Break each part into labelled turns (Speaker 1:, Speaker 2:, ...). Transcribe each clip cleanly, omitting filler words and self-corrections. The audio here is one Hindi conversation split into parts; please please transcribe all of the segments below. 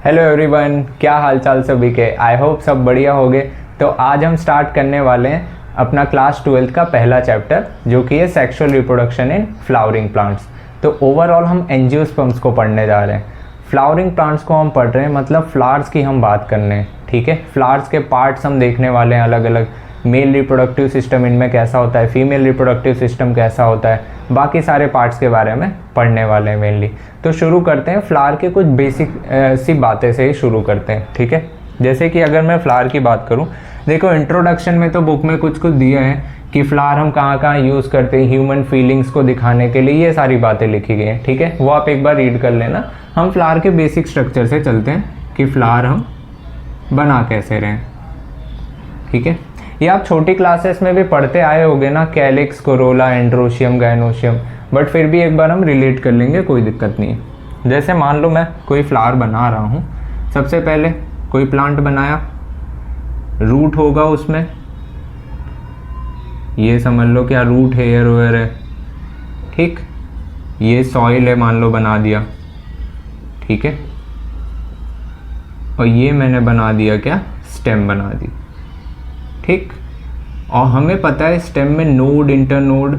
Speaker 1: हेलो एवरीवन, क्या हाल चाल सभी के। आई होप सब बढ़िया होंगे। तो आज हम स्टार्ट करने वाले हैं अपना क्लास 12th का पहला चैप्टर, जो कि है sexual reproduction in flowering plants. तो ओवरऑल हम एंजियोस्पर्म्स को पढ़ने जा रहे हैं। फ्लावरिंग प्लांट्स को हम पढ़ रहे हैं, मतलब फ्लावर्स की हम बात करने हैं। ठीक है, फ्लावर्स के पार्ट्स हम देखने वाले हैं अलग अलग। मेल रिप्रोडक्टिव सिस्टम इनमें कैसा होता है, फीमेल रिप्रोडक्टिव सिस्टम कैसा होता है, बाकी सारे पार्ट्स के बारे में पढ़ने वाले हैं मेनली। तो शुरू करते हैं फ्लावर के कुछ बेसिक सी बातें से ही शुरू करते हैं। ठीक है, जैसे कि अगर मैं फ्लावर की बात करूं, देखो इंट्रोडक्शन में तो बुक में कुछ कुछ दिया है कि फ्लावर हम कहाँ कहाँ यूज़ करते हैं ह्यूमन फीलिंग्स को दिखाने के लिए, ये सारी बातें लिखी गई हैं। ठीक है, वो आप एक बार रीड कर लेना। हम फ्लावर के बेसिक स्ट्रक्चर से चलते हैं कि फ्लावर हम बना कैसे रहे हैं। ठीक है, ये आप छोटी क्लासेस में भी पढ़ते आए होंगे ना, calyx, Corolla, androecium, gynoecium, but फिर भी एक बार हम रिलेट कर लेंगे, कोई दिक्कत नहीं है। जैसे मान लो मैं कोई फ्लावर बना रहा हूँ, सबसे पहले कोई प्लांट बनाया, रूट होगा उसमें, ये समझ लो क्या रूट हेयर वेयर है। ठीक, ये सॉइल है मान लो, बना दिया। ठीक है, और ये मैंने बना दिया क्या, स्टेम बना दी। ठीक, और हमें पता है स्टेम में नोड इंटरनोड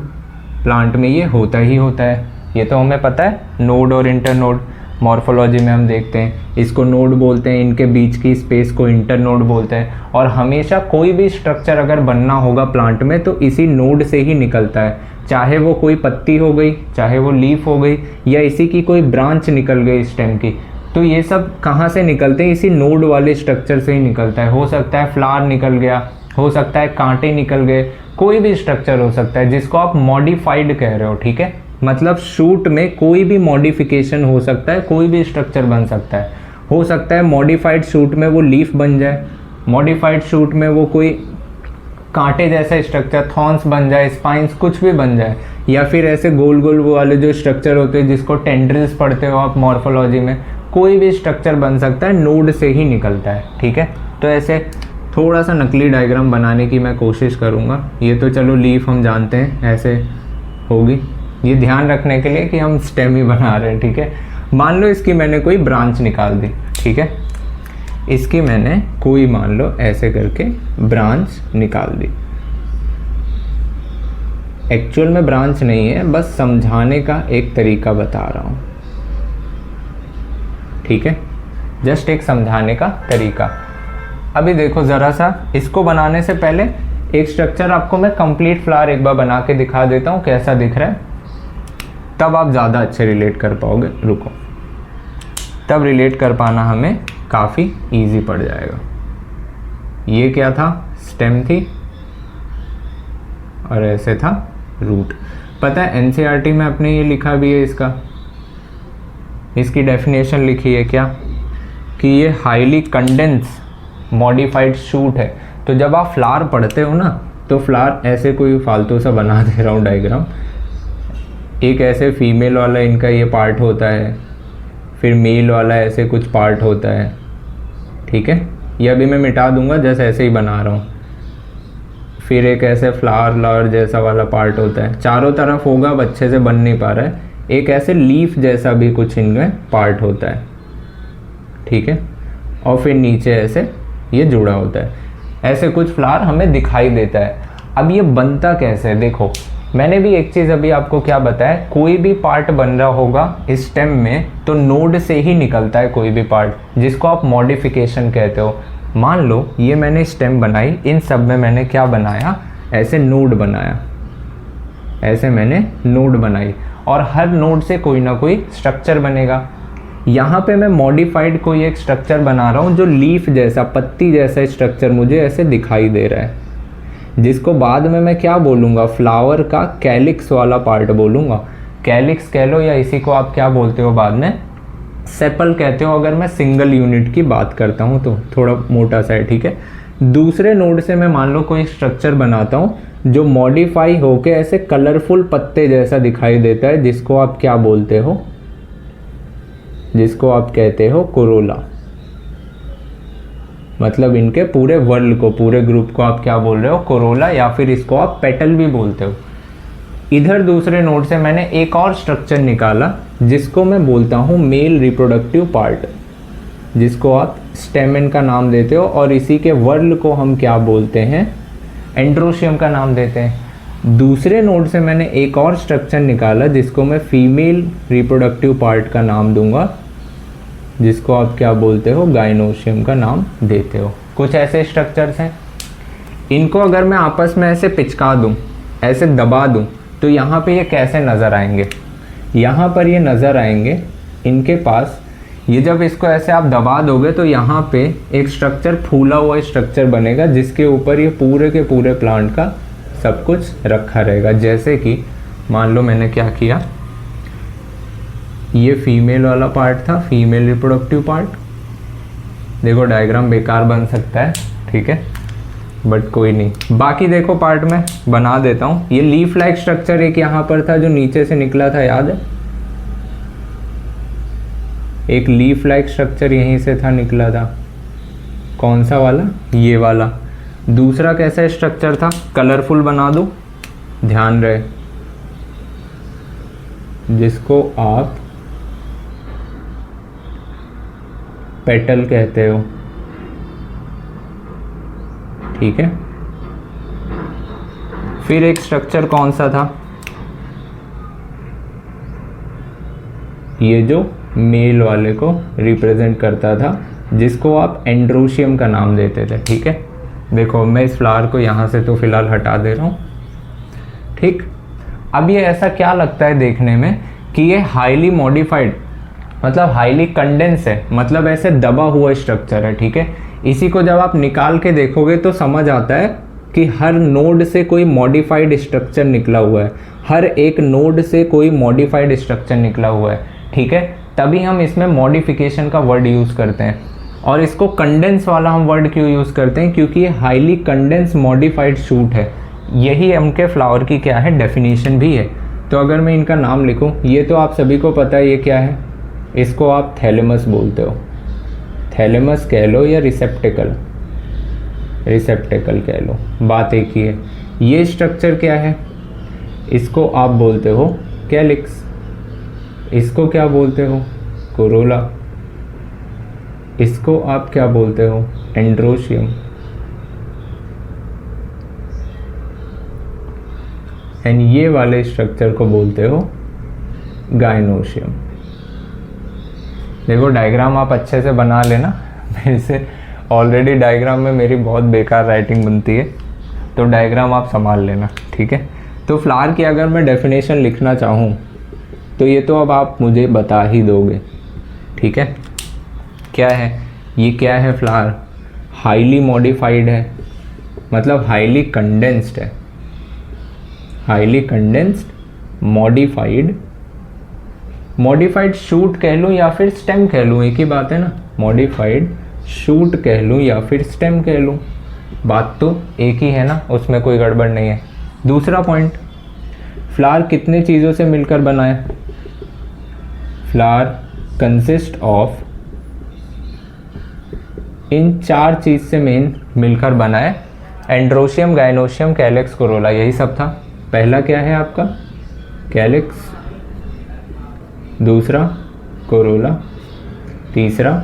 Speaker 1: प्लांट में ये होता ही होता है, ये तो हमें पता है। नोड और इंटरनोड मॉर्फोलॉजी में हम देखते हैं, इसको नोड बोलते हैं, इनके बीच की स्पेस को इंटरनोड बोलते हैं। और हमेशा कोई भी स्ट्रक्चर अगर बनना होगा प्लांट में तो इसी नोड से ही निकलता है, चाहे वो कोई पत्ती हो गई, चाहे वो लीफ हो गई, या इसी की कोई ब्रांच निकल गई स्टेम की। तो ये सब कहाँ से निकलते हैं, इसी नोड वाले स्ट्रक्चर से ही निकलता है। हो सकता है फ्लावर निकल गया, हो सकता है कांटे निकल गए, कोई भी स्ट्रक्चर हो सकता है जिसको आप मॉडिफाइड कह रहे हो। ठीक है, मतलब शूट में कोई भी मॉडिफिकेशन हो सकता है, कोई भी स्ट्रक्चर बन सकता है। हो सकता है मॉडिफाइड शूट में वो लीफ बन जाए, मॉडिफाइड शूट में वो कोई कांटे जैसा स्ट्रक्चर, थॉर्न्स बन जाए, स्पाइंस, कुछ भी बन जाए। या फिर ऐसे गोल गोल वो वाले जो स्ट्रक्चर होते हैं जिसको टेंड्रिल्स पढ़ते हो आप मॉर्फोलॉजी में, कोई भी स्ट्रक्चर बन सकता है, नोड से ही निकलता है। ठीक है, तो ऐसे थोड़ा सा नकली डायग्राम बनाने की मैं कोशिश करूँगा। ये तो चलो लीफ हम जानते हैं ऐसे होगी, ये ध्यान रखने के लिए कि हम स्टेम ही बना रहे हैं। ठीक है, मान लो इसकी मैंने कोई ब्रांच निकाल दी। ठीक है, इसकी मैंने कोई मान लो ऐसे करके ब्रांच निकाल दी। एक्चुअल में ब्रांच नहीं है, बस समझाने का एक तरीका बता रहा हूँ। ठीक है, जस्ट एक समझाने का तरीका। अभी देखो ज़रा सा, इसको बनाने से पहले एक स्ट्रक्चर आपको मैं कंप्लीट फ्लावर एक बार बना के दिखा देता हूँ कैसा दिख रहा है, तब आप ज़्यादा अच्छे रिलेट कर पाओगे। रुको, तब रिलेट कर पाना हमें काफ़ी इजी पड़ जाएगा। ये क्या था, स्टेम थी, और ऐसे था रूट। पता है एनसीईआरटी में अपने ये लिखा भी है, इसकी डेफिनेशन लिखी है क्या, कि ये हाईली कंडेंस मॉडिफाइड शूट है। तो जब आप फ्लावर पढ़ते हो ना, तो फ्लावर ऐसे कोई फालतू सा बना दे रहा हूँ डायग्राम, एक ऐसे फीमेल वाला इनका ये पार्ट होता है, फिर मेल वाला ऐसे कुछ पार्ट होता है। ठीक है, ये अभी मैं मिटा दूंगा, जैसे ऐसे ही बना रहा हूँ। फिर एक ऐसे फ्लावर जैसा वाला पार्ट होता है, चारों तरफ होगा, अब अच्छे से बन नहीं पा रहा है। एक ऐसे लीफ जैसा भी कुछ इनमें पार्ट होता है। ठीक है, और फिर नीचे ऐसे ये जुड़ा होता है। ऐसे कुछ फ्लावर हमें दिखाई देता है। अब ये बनता कैसे है, देखो मैंने भी एक चीज़ अभी आपको क्या बताया, कोई भी पार्ट बन रहा होगा स्टेम में तो नोड से ही निकलता है कोई भी पार्ट, जिसको आप मॉडिफिकेशन कहते हो। मान लो ये मैंने स्टेम बनाई, इन सब में मैंने क्या बनाया, ऐसे नोड बनाया, ऐसे मैंने नोड बनाई, और हर नोड से कोई ना कोई स्ट्रक्चर बनेगा। यहाँ पे मैं मॉडिफाइड कोई एक स्ट्रक्चर बना रहा हूँ जो लीफ जैसा, पत्ती जैसा स्ट्रक्चर मुझे ऐसे दिखाई दे रहा है, जिसको बाद में मैं क्या बोलूँगा, फ्लावर का कैलिक्स वाला पार्ट बोलूँगा। कैलिक्स कह लो, या इसी को आप क्या बोलते हो बाद में, सेपल कहते हो अगर मैं सिंगल यूनिट की बात करता हूँ तो, थोड़ा मोटा सा है। ठीक है, दूसरे नोड से मैं मान लो कोई स्ट्रक्चर बनाता हूँ जो मॉडिफाई होके ऐसे कलरफुल पत्ते जैसा दिखाई देता है, जिसको आप क्या बोलते हो, जिसको आप कहते हो कोरोला। मतलब इनके पूरे वर्ल्ड को, पूरे ग्रुप को आप क्या बोल रहे हो, कोरोला, या फिर इसको आप पेटल भी बोलते हो। इधर दूसरे नोड से मैंने एक और स्ट्रक्चर निकाला जिसको मैं बोलता हूँ मेल रिप्रोडक्टिव पार्ट। जिसको आप स्टेमेन का नाम देते हो, और इसी के वर्ल को हम क्या बोलते हैं, एंड्रोशियम का नाम देते हैं। दूसरे नोड से मैंने एक और स्ट्रक्चर निकाला जिसको मैं फीमेल रिप्रोडक्टिव पार्ट का नाम दूंगा, जिसको आप क्या बोलते हो, गाइनोशियम का नाम देते हो। कुछ ऐसे स्ट्रक्चर्स हैं, इनको अगर मैं आपस में ऐसे पिचका दूं, ऐसे दबा दूं, तो यहाँ पे ये कैसे नज़र आएंगे, यहाँ पर ये नज़र आएंगे इनके पास। ये जब इसको ऐसे आप दबा दोगे तो यहाँ पे एक स्ट्रक्चर, फूला हुआ स्ट्रक्चर बनेगा जिसके ऊपर ये पूरे के पूरे प्लांट का सब कुछ रखा रहेगा। जैसे कि मान लो मैंने क्या किया, ये फीमेल वाला पार्ट था, फीमेल रिप्रोडक्टिव पार्ट। देखो डायग्राम बेकार बन सकता है, ठीक है, बट कोई नहीं। बाकी देखो पार्ट में बना देता हूँ। ये लीफ लाइक स्ट्रक्चर एक यहाँ पर था जो नीचे से निकला था, याद है, एक लीफ लाइक स्ट्रक्चर यहीं से था, निकला था। कौन सा वाला, ये वाला। दूसरा कैसा स्ट्रक्चर था, कलरफुल बना दो, ध्यान रहे, जिसको आप पेटल कहते हो, ठीक है। फिर एक स्ट्रक्चर कौन सा था, ये जो मेल वाले को रिप्रेजेंट करता था, जिसको आप एंड्रोशियम का नाम देते थे, ठीक है। देखो मैं इस फ्लावर को यहाँ से तो फिलहाल हटा दे रहा हूँ, ठीक। अब ये ऐसा क्या लगता है देखने में कि ये हाईली मॉडिफाइड, मतलब हाईली कंडेंस है, मतलब ऐसे दबा हुआ स्ट्रक्चर है, ठीक है। इसी को जब आप निकाल के देखोगे तो समझ आता है कि हर नोड से कोई मॉडिफाइड स्ट्रक्चर निकला हुआ है, हर एक नोड से कोई मॉडिफाइड स्ट्रक्चर निकला हुआ है, ठीक है। तभी हम इसमें मॉडिफिकेशन का वर्ड यूज़ करते हैं। और इसको कंडेंस वाला हम वर्ड क्यों यूज़ करते हैं, क्योंकि ये हाईली कंडेंस मॉडिफाइड शूट है। यही उनके फ्लावर की क्या है, डेफिनेशन भी है। तो अगर मैं इनका नाम लिखूं, ये तो आप सभी को पता है ये क्या है, इसको आप थैलेमस बोलते हो, थैलेमस कह लो या रिसेप्टेकल, रिसेप्टेकल कह लो, बात एक ही है। ये स्ट्रक्चर क्या है, इसको आप बोलते हो कैलिक्स, इसको क्या बोलते हो, कोरोला, इसको आप क्या बोलते हो, एंड्रोशियम, एंड ये वाले स्ट्रक्चर को बोलते हो गाइनोशियम। देखो डायग्राम आप अच्छे से बना लेना, मेरे से ऑलरेडी डायग्राम में मेरी बहुत बेकार राइटिंग बनती है, तो डायग्राम आप संभाल लेना, ठीक है। तो फ्लावर की अगर मैं डेफिनेशन लिखना चाहूँ तो ये तो अब आप मुझे बता ही दोगे, ठीक है। क्या है ये, क्या है फ्लावर, हाईली मॉडिफाइड है, मतलब हाईली कंडेंस्ड है, highly condensed modified, modified shoot कह लूँ या फिर स्टेम कह लूँ, एक ही बात है ना, मॉडिफाइड शूट कह लूँ या फिर स्टेम कह लूँ, बात तो एक ही है ना, उसमें कोई गड़बड़ नहीं है। दूसरा पॉइंट, फ्लावर कितने चीज़ों से मिलकर बना है, फ्लावर कंसिस्ट ऑफ, इन 4 चीज़ से मेन मिलकर बना है, एंड्रोशियम, गाइनोशियम, कैलिक्स, कोरोला, यही सब था। पहला क्या है आपका, कैलिक्स, दूसरा कोरोला, तीसरा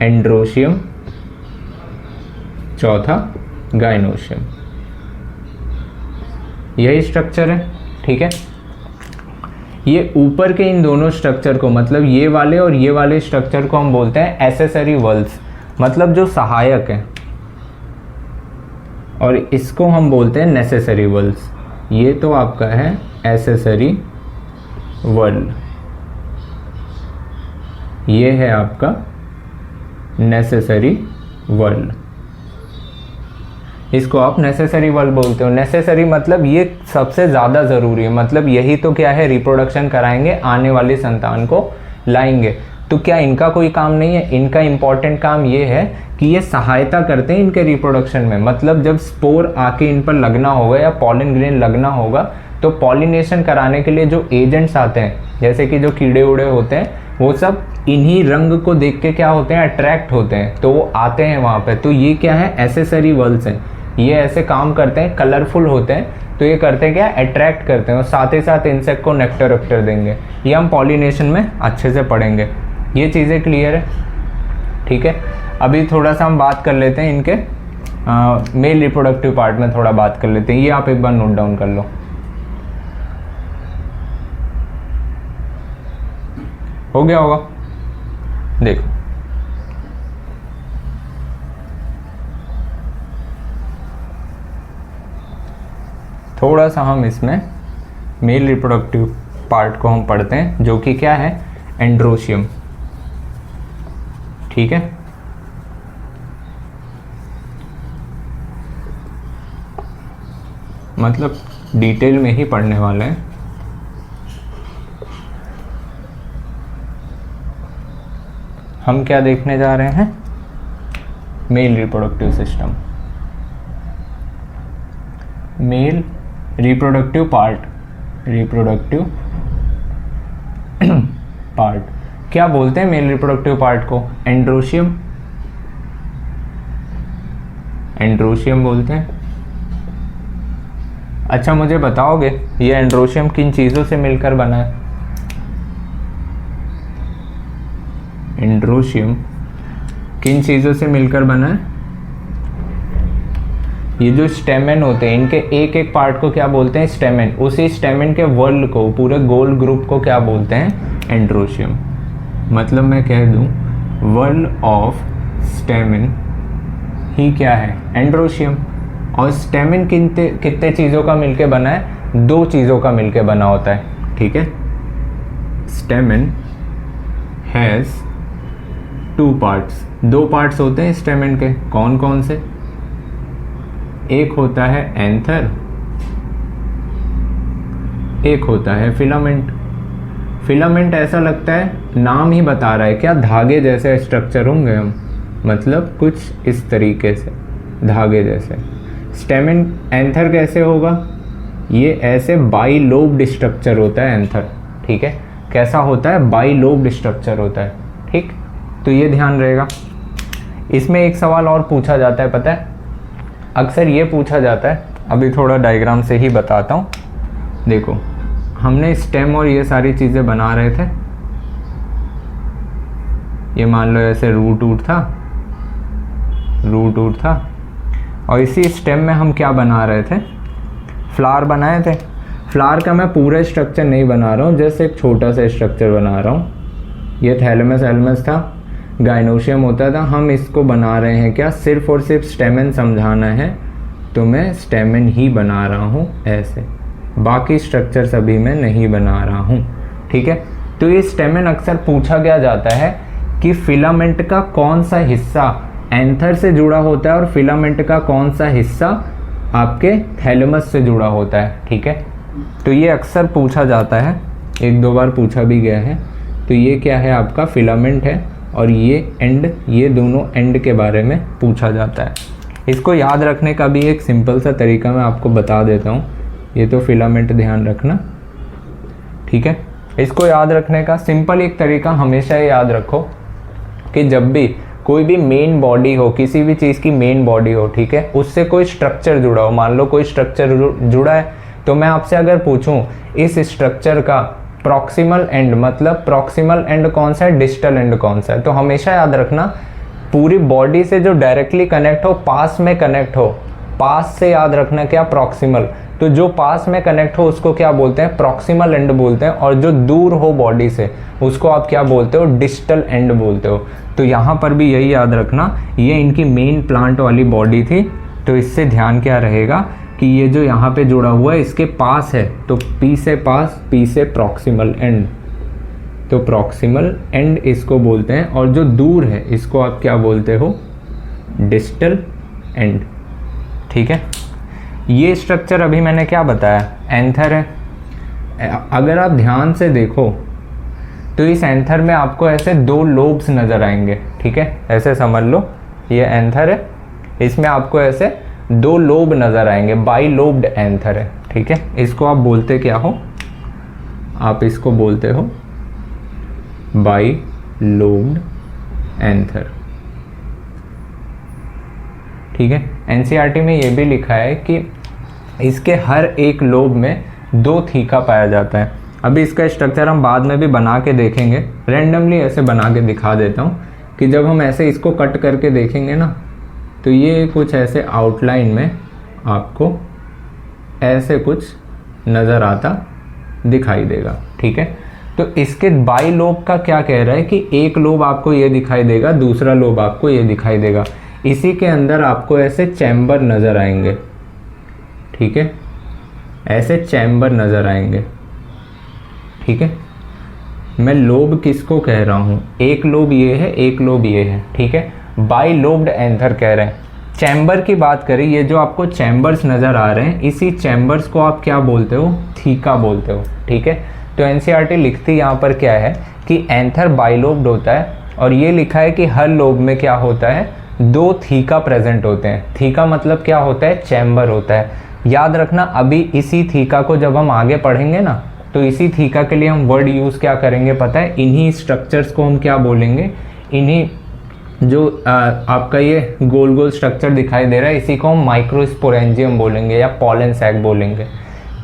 Speaker 1: एंड्रोशियम, चौथा गाइनोशियम, यही स्ट्रक्चर है, ठीक है। ये ऊपर के इन दोनों स्ट्रक्चर को, मतलब ये वाले और ये वाले स्ट्रक्चर को हम बोलते हैं एसेसरी वल्स, मतलब जो सहायक हैं, और इसको हम बोलते हैं नेसेसरी वल्स। ये तो आपका है एसेसरी वल, ये है आपका नेसेसरी वल, इसको आप नेसेसरी वल बोलते हो। नेसेसरी मतलब ये सबसे ज़्यादा ज़रूरी है, मतलब यही तो क्या है, रिप्रोडक्शन कराएंगे, आने वाली संतान को लाएंगे। तो क्या इनका कोई काम नहीं है, इनका इम्पॉर्टेंट काम ये है कि ये सहायता करते हैं इनके रिप्रोडक्शन में। मतलब जब स्पोर आके इन पर लगना होगा या पॉलिन ग्रेन लगना होगा, तो पॉलिनेशन कराने के लिए जो एजेंट्स आते हैं, जैसे कि जो कीड़े उड़े होते हैं, वो सब इन्हीं रंग को देख के क्या होते हैं, अट्रैक्ट होते हैं, तो वो आते हैं वहाँ पे। तो ये क्या है, एसेसरी वल्स हैं, ये ऐसे काम करते हैं, कलरफुल होते हैं, तो ये करते हैं क्या, अट्रैक्ट करते हैं, और साथ ही साथ इंसेक्ट को नेक्टर वेक्टर देंगे। ये हम पॉलिनेशन में अच्छे से पढ़ेंगे, ये चीज़ें क्लियर है। ठीक है। अभी थोड़ा सा हम बात कर लेते हैं इनके मेल रिप्रोडक्टिव पार्ट में थोड़ा बात कर लेते हैं, ये आप एक बार नोट डाउन कर लो। हो गया होगा, देखो थोड़ा सा हम इसमें मेल रिप्रोडक्टिव पार्ट को हम पढ़ते हैं, जो कि क्या है, एंड्रोशियम, ठीक है। मतलब डिटेल में ही पढ़ने वाले हैं। हम क्या देखने जा रहे हैं, male reproductive system, male reproductive part, reproductive part क्या बोलते हैं मेल रिप्रोडक्टिव पार्ट को, एंड्रोशियम, एंड्रोशियम बोलते हैं। अच्छा मुझे बताओगे ये एंड्रोशियम किन चीज़ों से मिलकर बना है, एंड्रोशियम किन चीज़ों से मिलकर बना है, ये जो स्टेमेन होते हैं इनके एक एक पार्ट को क्या बोलते हैं, स्टेमेन, उसी स्टेमेन के वर्ल्ड को, पूरे गोल ग्रुप को क्या बोलते हैं, एंड्रोशियम। मतलब मैं कह दूं वर्ल्ड ऑफ स्टेमेन ही क्या है, एंड्रोशियम। और स्टेमेन कितने चीज़ों का मिलके बना है, दो चीज़ों का मिलके बना होता है, ठीक है। स्टेमेन हैज़ टू पार्ट्स, दो पार्ट्स होते हैं स्टेमेन के, कौन कौन से, एक होता है एंथर, एक होता है फिलामेंट। फिलामेंट ऐसा लगता है नाम ही बता रहा है, क्या धागे जैसे स्ट्रक्चर होंगे हम, मतलब कुछ इस तरीके से धागे जैसे। स्टेमेन, एंथर कैसे होगा, ये ऐसे बाई लोब्ड स्ट्रक्चर होता है एंथर, ठीक है। कैसा होता है, बाई लोब्ड स्ट्रक्चर होता है, ठीक। तो ये ध्यान रहेगा। इसमें एक सवाल और पूछा जाता है, पता है, अक्सर ये पूछा जाता है, अभी थोड़ा डायग्राम से ही बताता हूँ। देखो हमने स्टेम और ये सारी चीज़ें बना रहे थे, ये मान लो ऐसे रूट वूट था, रूट वूट था, और इसी स्टेम में हम क्या बना रहे थे, फ्लावर बनाए थे। फ्लावर का मैं पूरा स्ट्रक्चर नहीं बना रहा हूँ, जैसे एक छोटा सा स्ट्रक्चर बना रहा हूँ। ये थैलेमस एल्मस था, गाइनोशियम होता था, हम इसको बना रहे हैं क्या, सिर्फ और सिर्फ स्टेमेन समझाना है, तो मैं स्टेमेन ही बना रहा हूँ ऐसे, बाकी स्ट्रक्चर सभी मैं नहीं बना रहा हूँ, ठीक है। तो ये स्टेमेन अक्सर पूछा गया जाता है कि फिलामेंट का कौन सा हिस्सा एंथर से जुड़ा होता है और फिलामेंट का कौन सा हिस्सा आपके थैलेमस से जुड़ा होता है, ठीक है। तो ये अक्सर पूछा जाता है, एक दो बार पूछा भी गया है। तो ये क्या है, आपका फिलामेंट है, और ये एंड, ये दोनों एंड के बारे में पूछा जाता है। इसको याद रखने का भी एक सिंपल सा तरीका मैं आपको बता देता हूँ। ये तो फिलामेंट ध्यान रखना, ठीक है। इसको याद रखने का सिंपल एक तरीका हमेशा याद रखो कि जब भी कोई भी मेन बॉडी हो, किसी भी चीज़ की मेन बॉडी हो, ठीक है, उससे कोई स्ट्रक्चर जुड़ा हो, मान लो कोई स्ट्रक्चर जुड़ा है, तो मैं आपसे अगर पूछूं इस स्ट्रक्चर का प्रॉक्सिमल एंड, मतलब प्रॉक्सिमल एंड कौन सा है, डिस्टल एंड कौन सा है, तो हमेशा याद रखना पूरी बॉडी से जो डायरेक्टली कनेक्ट हो, पास में कनेक्ट हो, पास से याद रखना क्या, प्रॉक्सिमल। तो जो पास में कनेक्ट हो उसको क्या बोलते हैं, प्रॉक्सिमल एंड बोलते हैं, और जो दूर हो बॉडी से उसको आप क्या बोलते हो, डिस्टल एंड बोलते हो। तो यहाँ पर भी यही याद रखना, ये इनकी मेन प्लांट वाली बॉडी थी, तो इससे ध्यान क्या रहेगा कि ये जो यहाँ पे जुड़ा हुआ है इसके पास है, तो पी से पास, पी से प्रॉक्सिमल एंड, तो प्रॉक्सिमल एंड इसको बोलते हैं, और जो दूर है इसको आप क्या बोलते हो, डिस्टल एंड, ठीक है। ये स्ट्रक्चर अभी मैंने क्या बताया, एंथर है। अगर आप ध्यान से देखो तो इस एंथर में आपको ऐसे दो लोब्स नज़र आएंगे, ठीक है, ऐसे समझ लो ये एंथर है, इसमें आपको ऐसे दो लोब नज़र आएंगे, बाई लोब्ड एंथर है, ठीक है। इसको आप बोलते क्या हो, आप इसको बोलते हो बाई लोब्ड एंथर, ठीक है। एनसीईआरटी में ये भी लिखा है कि इसके हर एक लोब में दो थीका पाया जाता है। अभी इसका स्ट्रक्चर हम बाद में भी बना के देखेंगे, रैंडमली ऐसे बना के दिखा देता हूँ कि जब हम ऐसे इसको कट करके देखेंगे ना, तो ये कुछ ऐसे आउटलाइन में आपको ऐसे कुछ नज़र आता दिखाई देगा। ठीक है, तो इसके बाई लोब का क्या कह रहा है कि एक लोब आपको ये दिखाई देगा, दूसरा लोब आपको ये दिखाई देगा। इसी के अंदर आपको ऐसे चैम्बर नज़र आएंगे। ठीक है, ऐसे चैम्बर नज़र आएंगे। ठीक है, मैं लोब किसको कह रहा हूँ, एक लोब ये है, एक लोब ये है। ठीक है, बाई लोब्ड एंथर कह रहे हैं। चैम्बर की बात करें, ये जो आपको चैम्बर्स नज़र आ रहे हैं, इसी चैम्बर्स को आप क्या बोलते हो, थीका बोलते हो। ठीक है, तो एनसीईआरटी लिखती यहाँ पर क्या है कि एंथर बाइलोब्ड होता है, और ये लिखा है कि हर लोब में क्या होता है, 2 थीका प्रेजेंट होते हैं। थीका मतलब क्या होता है, चैम्बर होता है। याद रखना, अभी इसी थीका को जब हम आगे पढ़ेंगे ना, तो इसी थीका के लिए हम वर्ड यूज़ क्या करेंगे पता है, इन्हीं स्ट्रक्चर्स को हम क्या बोलेंगे, इन्हीं जो आपका ये गोल गोल स्ट्रक्चर दिखाई दे रहा है, इसी को हम माइक्रोस्पोरेंजियम बोलेंगे या पॉलन सैक बोलेंगे।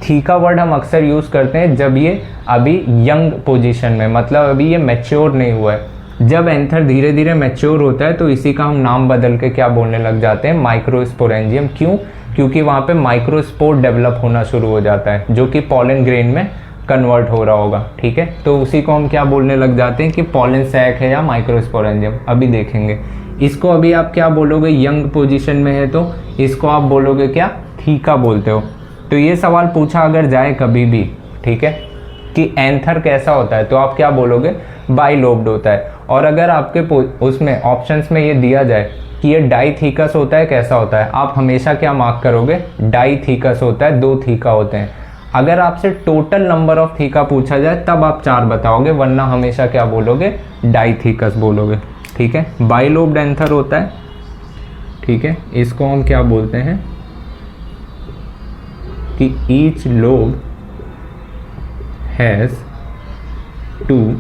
Speaker 1: थीका वर्ड हम अक्सर यूज़ करते हैं जब ये अभी यंग पोजीशन में, मतलब अभी ये मैच्योर नहीं हुआ है। जब एंथर धीरे धीरे मैच्योर होता है तो इसी का हम नाम बदल के क्या बोलने लग जाते हैं, माइक्रोस्पोरेंजियम। क्यों? क्योंकि वहाँ पे माइक्रोस्पोर डेवलप होना शुरू हो जाता है, जो कि पॉलन ग्रेन में कन्वर्ट हो रहा होगा। ठीक है, तो उसी को हम क्या बोलने लग जाते हैं कि पॉलन सैक है या माइक्रोस्पोरेंजियम। अभी देखेंगे इसको, अभी आप क्या बोलोगे, यंग पोजीशन में है तो इसको आप बोलोगे क्या, थीका बोलते हो। तो ये सवाल पूछा अगर जाए कभी भी, ठीक है, कि एंथर कैसा होता है, तो आप क्या बोलोगे, बाइलोब्ड होता है। और अगर आपके उसमें ऑप्शंस में ये दिया जाए कि ये डाइथीकस होता है, कैसा होता है, आप हमेशा क्या मार्क करोगे, डाइथीकस होता है, 2 थीका होते हैं। अगर आपसे टोटल नंबर ऑफ थीका पूछा जाए तब आप 4 बताओगे, वरना हमेशा क्या बोलोगे, डाइथीकस बोलोगे। ठीक है, बाइलोब्ड एंथर होता है। ठीक है, इसको हम क्या बोलते हैं कि ईच लोब हैज़ 2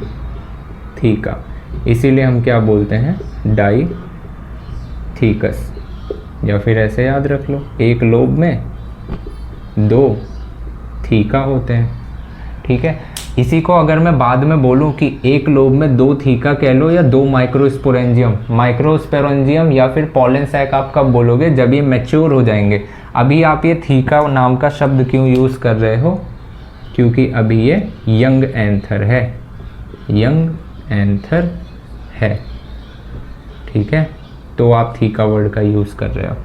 Speaker 1: थीका, इसीलिए हम क्या बोलते हैं, डाइथीकस। या फिर ऐसे याद रख लो, एक लोब में 2 थीका होते हैं। ठीक है, इसी को अगर मैं बाद में बोलूं कि एक लोब में 2 थीका कह लो या 2 माइक्रोस्पोरेंजियम या फिर पॉलन सैक, आप कब बोलोगे, जब ये मैच्योर हो जाएंगे। अभी आप ये थीका नाम का शब्द क्यों यूज़ कर रहे हो, क्योंकि अभी ये यंग एंथर है, यंग एंथर है। ठीक है, तो आप थीका वर्ड का यूज़ कर रहे हो।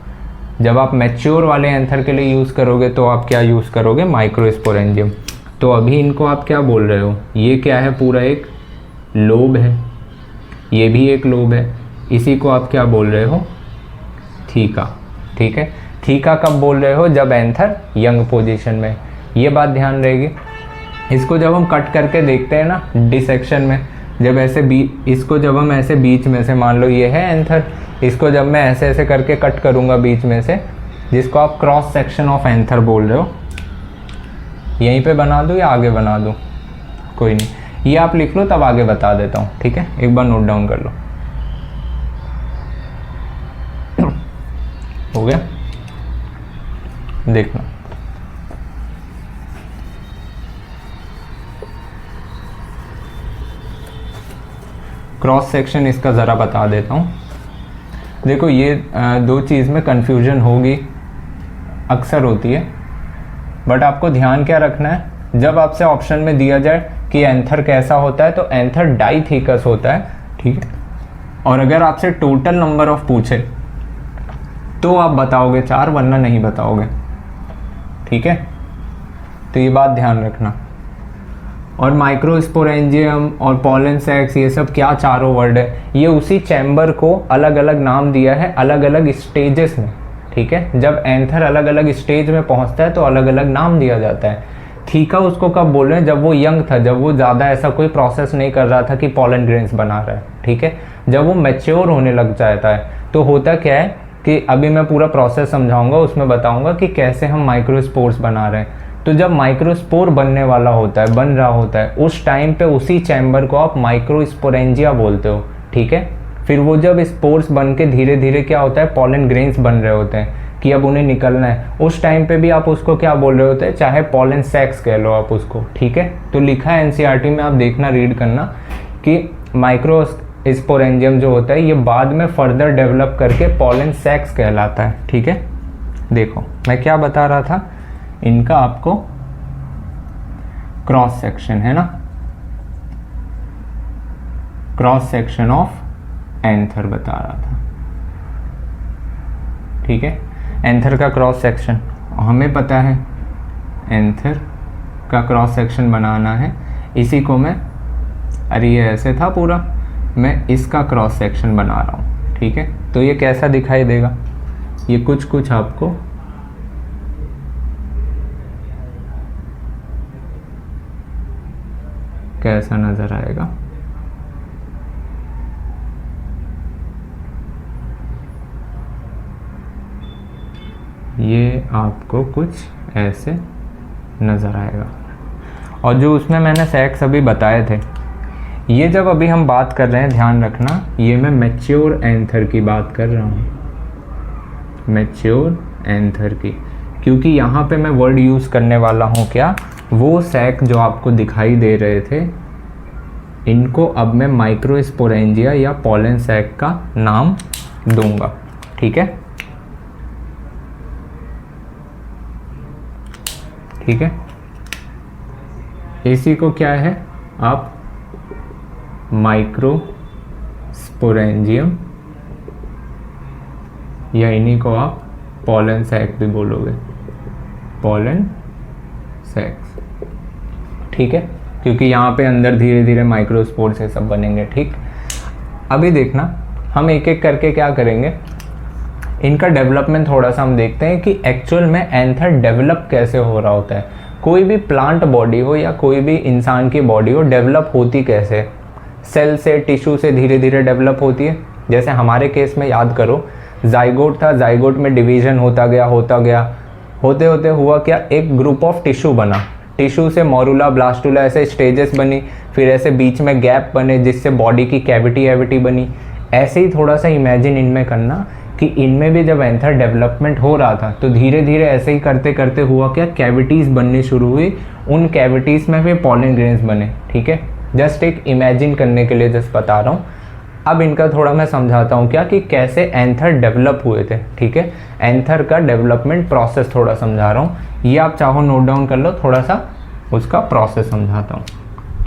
Speaker 1: जब आप मैच्योर वाले एंथर के लिए यूज़ करोगे तो आप क्या यूज़ करोगे, माइक्रोस्पोरेंजियम। तो अभी इनको आप क्या बोल रहे हो, ये क्या है, पूरा एक लोब है, ये भी एक लोब है, इसी को आप क्या बोल रहे हो, थीका। ठीक है, थीका कब बोल रहे हो, जब एंथर यंग पोजीशन में। ये बात ध्यान रहेगी। इसको जब हम कट करके देखते हैं ना डिसेक्शन में, जब ऐसे इसको जब हम ऐसे बीच में से, मान लो ये है एंथर, इसको जब मैं ऐसे ऐसे करके कट करूँगा बीच में से, जिसको आप क्रॉस सेक्शन ऑफ एंथर बोल रहे हो, यहीं पे बना दूँ या आगे बना दूँ, कोई नहीं, ये आप लिख लो तब आगे बता देता हूँ। ठीक है, एक बार नोट डाउन कर लो। हो गया, देखना। क्रॉस सेक्शन इसका ज़रा बता देता हूँ। देखो, ये 2 चीज़ में कन्फ्यूजन होगी, अक्सर होती है, बट आपको ध्यान क्या रखना है, जब आपसे ऑप्शन में दिया जाए कि एंथर कैसा होता है, तो एंथर डाइथीकस होता है। ठीक है, और अगर आपसे टोटल नंबर ऑफ पूछे तो आप बताओगे 4, वरना नहीं बताओगे। ठीक है, तो ये बात ध्यान रखना। और माइक्रोस्पोरेंजियम और पॉलन सैक्स, ये सब क्या चारों वर्ड है, ये उसी चैम्बर को अलग अलग नाम दिया है, अलग अलग स्टेजेस में। ठीक है, जब एंथर अलग अलग स्टेज में पहुंचता है तो अलग अलग नाम दिया जाता है। थीका उसको कब बोल रहे हैं, जब वो यंग था, जब वो ज़्यादा ऐसा कोई प्रोसेस नहीं कर रहा था कि पॉलन ग्रेन्स बना रहा है। ठीक है, जब वो मैच्योर होने लग जाता है तो होता क्या है कि अभी मैं पूरा प्रोसेस समझाऊंगा, उसमें बताऊंगा कि कैसे हम माइक्रोस्पोर्स बना रहे हैं। तो जब माइक्रोस्पोर बनने वाला होता है, बन रहा होता है, उस टाइम पे उसी चैम्बर को आप माइक्रोस्पोरेंजिया बोलते हो। ठीक है, फिर वो जब स्पोर्स बन के धीरे धीरे क्या होता है, पॉलन ग्रेन्स बन रहे होते हैं कि अब उन्हें निकलना है, उस टाइम पे भी आप उसको क्या बोल रहे होते हैं, चाहे पॉलन सैक्स कह लो आप उसको। ठीक है, तो लिखा है एनसीईआरटी में, आप देखना, रीड करना कि स्पोरेंजियम जो होता है ये बाद में फर्दर डेवलप करके पॉलन सैक्स कहलाता है। ठीक है, देखो मैं क्या बता रहा था, इनका आपको क्रॉस सेक्शन है ना, क्रॉस सेक्शन ऑफ एंथर बता रहा था। ठीक है, एंथर का क्रॉस सेक्शन हमें पता है, एंथर का क्रॉस सेक्शन बनाना है, इसी को मैं, अरे ये ऐसे था पूरा, मैं इसका क्रॉस सेक्शन बना रहा हूँ। ठीक है, तो ये कैसा दिखाई देगा, ये कुछ कुछ आपको कैसा नजर आएगा, ये आपको कुछ ऐसे नज़र आएगा। और जो उसमें मैंने सैक्स अभी बताए थे, ये जब अभी हम बात कर रहे हैं ध्यान रखना, ये मैं मैच्योर एंथर की बात कर रहा हूँ, मैच्योर एंथर की, क्योंकि यहाँ पे मैं वर्ड यूज़ करने वाला हूँ क्या, वो सैक जो आपको दिखाई दे रहे थे इनको अब मैं माइक्रोस्पोरेंजिया या पॉलन सैक का नाम दूंगा। ठीक है, ठीक है, इसी को क्या है आप माइक्रोस्पोरेंजियम या इन्हीं को आप पॉलन सैक भी बोलोगे, पॉलन सैक्स। ठीक है, क्योंकि यहाँ पे अंदर धीरे धीरे माइक्रोस्पोर से सब बनेंगे। ठीक, अभी देखना हम एक एक करके क्या करेंगे, इनका डेवलपमेंट थोड़ा सा हम देखते हैं कि एक्चुअल में एंथर डेवलप कैसे हो रहा होता है। कोई भी प्लांट बॉडी हो या कोई भी इंसान की बॉडी हो, डेवलप होती कैसे, सेल से, टिश्यू से धीरे धीरे डेवलप होती है। जैसे हमारे केस में याद करो, जाइगोट था, जाइगोट में डिवीजन होता गया, होते होते हुआ क्या, एक ग्रुप ऑफ टिश्यू बना, टिश्यू से मोरुला, ब्लास्टुला, ऐसे स्टेजेस बनी, फिर ऐसे बीच में गैप बने जिससे बॉडी की कैविटी बनी। ऐसे ही थोड़ा सा इमेजिन इनमें करना कि इनमें भी जब एंथर डेवलपमेंट हो रहा था तो धीरे धीरे ऐसे ही करते करते हुआ क्या, कैविटीज़ बननी शुरू हुई, उन कैविटीज़ में फिर पॉलन ग्रेन्स बने। ठीक है, जस्ट एक इमेजिन करने के लिए जस्ट बता रहा हूँ। अब इनका थोड़ा मैं समझाता हूँ क्या, कि कैसे एंथर डेवलप हुए थे। ठीक है, एंथर का डेवलपमेंट प्रोसेस थोड़ा समझा रहा हूँ, ये आप चाहो नोट डाउन कर लो, थोड़ा सा उसका प्रोसेस समझाता हूँ।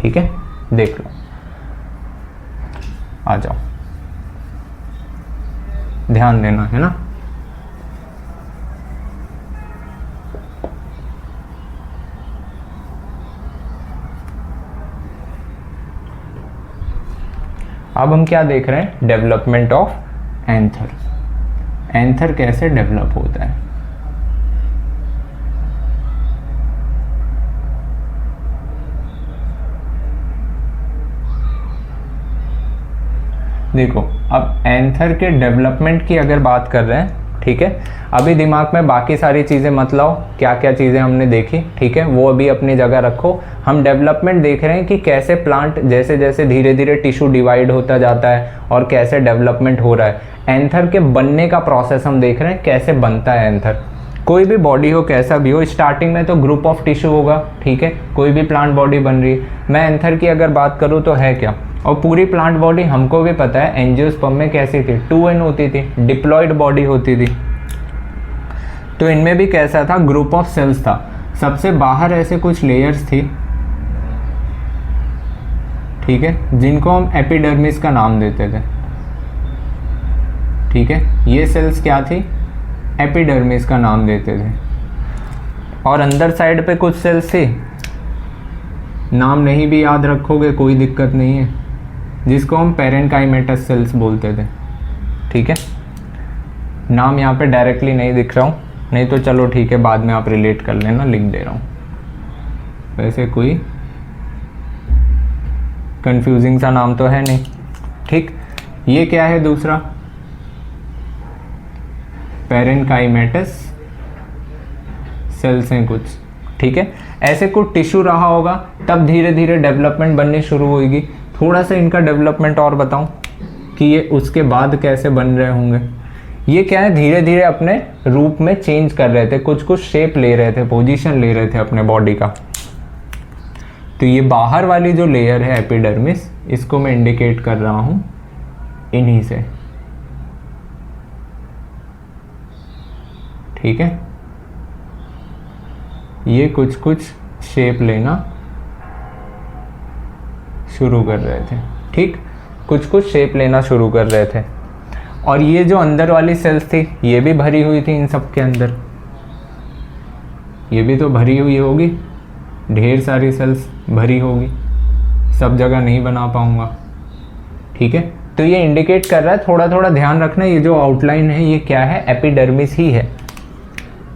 Speaker 1: ठीक है, देख लो, आ जाओ, ध्यान देना है ना। अब हम क्या देख रहे हैं, डेवलपमेंट ऑफ एंथर, एंथर कैसे डेवलप होता है। देखो, अब एंथर के डेवलपमेंट की अगर बात कर रहे हैं, ठीक है, अभी दिमाग में बाकी सारी चीज़ें मत लाओ, क्या क्या चीज़ें हमने देखी, ठीक है, वो अभी अपनी जगह रखो। हम डेवलपमेंट देख रहे हैं कि कैसे प्लांट जैसे जैसे धीरे धीरे टिश्यू डिवाइड होता जाता है और कैसे डेवलपमेंट हो रहा है। एंथर के बनने का प्रोसेस हम देख रहे हैं, कैसे बनता है एंथर। कोई भी बॉडी हो, कैसा भी हो, स्टार्टिंग में तो ग्रुप ऑफ टिश्यू होगा, ठीक है, कोई भी प्लांट बॉडी बन रही है। मैं एंथर की अगर बात करूँ तो है क्या, और पूरी प्लांट बॉडी हमको भी पता है एंजियोस्पर्म में कैसी थी, 2n होती थी, डिप्लॉयड बॉडी होती थी। तो इनमें भी कैसा था, ग्रुप ऑफ सेल्स था, सबसे बाहर ऐसे कुछ लेयर्स थी, ठीक है, जिनको हम एपिडर्मिस का नाम देते थे। ठीक है, ये सेल्स क्या थी, एपिडर्मिस का नाम देते थे। और अंदर साइड पे कुछ सेल्स थी, नाम नहीं भी याद रखोगे कोई दिक्कत नहीं है, जिसको हम पेरेन्काइमेटस सेल्स बोलते थे। ठीक है, नाम यहाँ पे डायरेक्टली नहीं दिख रहा हूँ, नहीं तो चलो ठीक है, बाद में आप रिलेट कर लेना, लिख दे रहा हूँ, वैसे कोई कंफ्यूजिंग सा नाम तो है नहीं। ठीक, ये क्या है दूसरा, पेरेन्काइमेटस सेल्स हैं कुछ। ठीक है, ऐसे कुछ टिश्यू रहा होगा, तब धीरे धीरे डेवलपमेंट बननी शुरू होगी। थोड़ा सा इनका डेवलपमेंट और बताऊं कि ये उसके बाद कैसे बन रहे होंगे। ये क्या है, धीरे धीरे अपने रूप में चेंज कर रहे थे, कुछ कुछ शेप ले रहे थे, पोजीशन ले रहे थे अपने बॉडी का। तो ये बाहर वाली जो लेयर है एपिडर्मिस, इसको मैं इंडिकेट कर रहा हूँ इन्हीं से, ठीक है। ये कुछ कुछ शेप लेना शुरू कर रहे थे, ठीक, कुछ कुछ शेप लेना शुरू कर रहे थे। और ये जो अंदर वाली सेल्स थी ये भी भरी हुई थी इन सब के अंदर, ये भी तो भरी हुई होगी, ढेर सारी सेल्स भरी होगी, सब जगह नहीं बना पाऊंगा, ठीक है। तो ये इंडिकेट कर रहा है, थोड़ा थोड़ा ध्यान रखना, ये जो आउटलाइन है ये क्या है, एपिडर्मिस ही है,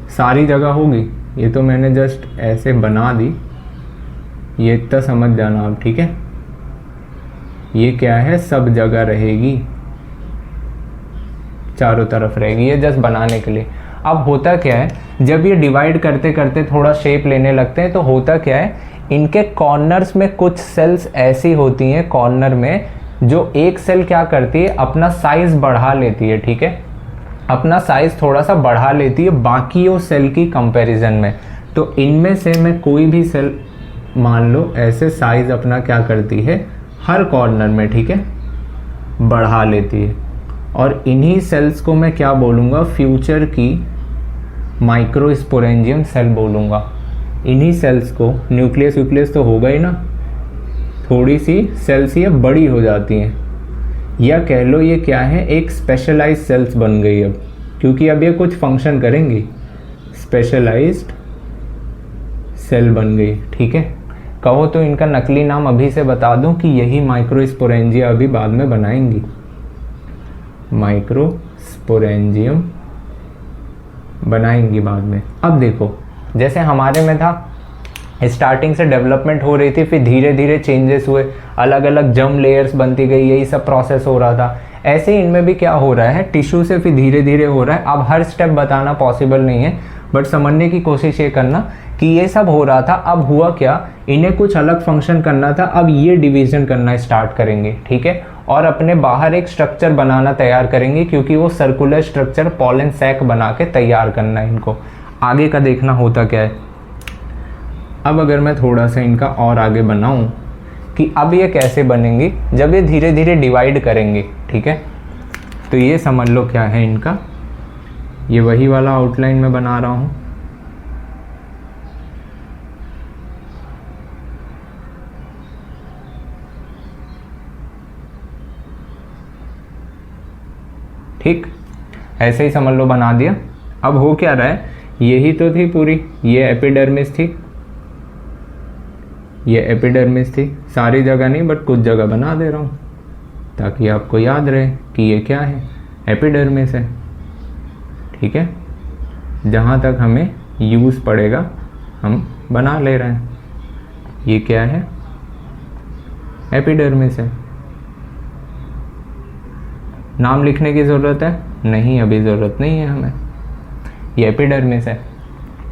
Speaker 1: सारी जगह होगी। ये तो मैंने जस्ट ऐसे बना दी, ये इतना समझ जाना आप, ठीक है। ये क्या है, सब जगह रहेगी, चारों तरफ रहेगी, ये जस्ट बनाने के लिए। अब होता क्या है, जब ये डिवाइड करते करते थोड़ा शेप लेने लगते हैं तो होता क्या है, इनके कॉर्नर्स में कुछ सेल्स ऐसी होती हैं कॉर्नर में, जो एक सेल क्या करती है, अपना साइज बढ़ा लेती है, ठीक है, अपना साइज थोड़ा सा बढ़ा लेती है बाकियों सेल की कंपैरिजन में। तो इनमें से मैं कोई भी सेल मान लो ऐसे साइज अपना क्या करती है हर कॉर्नर में, ठीक है, बढ़ा लेती है। और इन्हीं सेल्स को मैं क्या बोलूँगा, फ्यूचर की माइक्रोस्पोरेंजियम सेल बोलूँगा। इन्हीं सेल्स को, न्यूक्लियस व्यूक्लियस तो होगा ही ना, थोड़ी सी सेल्स ये बड़ी हो जाती हैं, या कह लो ये क्या है, एक स्पेशलाइज्ड सेल्स बन गई अब, क्योंकि अब ये कुछ फंक्शन करेंगी, स्पेशलाइज्ड सेल बन गई, ठीक है। कहो तो इनका नकली नाम अभी से बता दूं कि यही माइक्रोस्पोरेंजिया अभी बाद में बनाएंगी, माइक्रोस्पोरेंजियम बनाएंगी बाद में। अब देखो, जैसे हमारे में था, स्टार्टिंग से डेवलपमेंट हो रही थी, फिर धीरे धीरे चेंजेस हुए, अलग अलग जर्म लेयर्स बनती गई, यही सब प्रोसेस हो रहा था। ऐसे ही इनमें भी क्या हो रहा है, टिश्यू से फिर धीरे धीरे हो रहा है। अब हर स्टेप बताना पॉसिबल नहीं है, बट समझने की कोशिश ये करना कि ये सब हो रहा था। अब हुआ क्या, इन्हें कुछ अलग फंक्शन करना था, अब ये डिवीजन करना स्टार्ट करेंगे, ठीक है, और अपने बाहर एक स्ट्रक्चर बनाना तैयार करेंगे, क्योंकि वो सर्कुलर स्ट्रक्चर पॉलन सैक बना के तैयार करना है इनको। आगे का देखना होता क्या है। अब अगर मैं थोड़ा सा इनका और आगे बनाऊं कि अब ये कैसे बनेंगे, जब ये धीरे धीरे डिवाइड करेंगे, ठीक है, तो ये समझ लो क्या है इनका, ये वही वाला आउटलाइन मैं बना रहा हूं, ठीक, ऐसे ही समझ लो बना दिया। अब हो क्या रहा है, यही तो थी पूरी, ये एपिडर्मिस थी, ये एपिडर्मिस थी, सारी जगह नहीं बट कुछ जगह बना दे रहा हूँ ताकि आपको याद रहे कि ये क्या है, एपिडर्मिस है, ठीक है। जहाँ तक हमें यूज़ पड़ेगा हम बना ले रहे हैं। ये क्या है, एपिडर्मिस है। नाम लिखने की ज़रूरत है नहीं, अभी ज़रूरत नहीं है हमें, ये एपिडर्मिस है।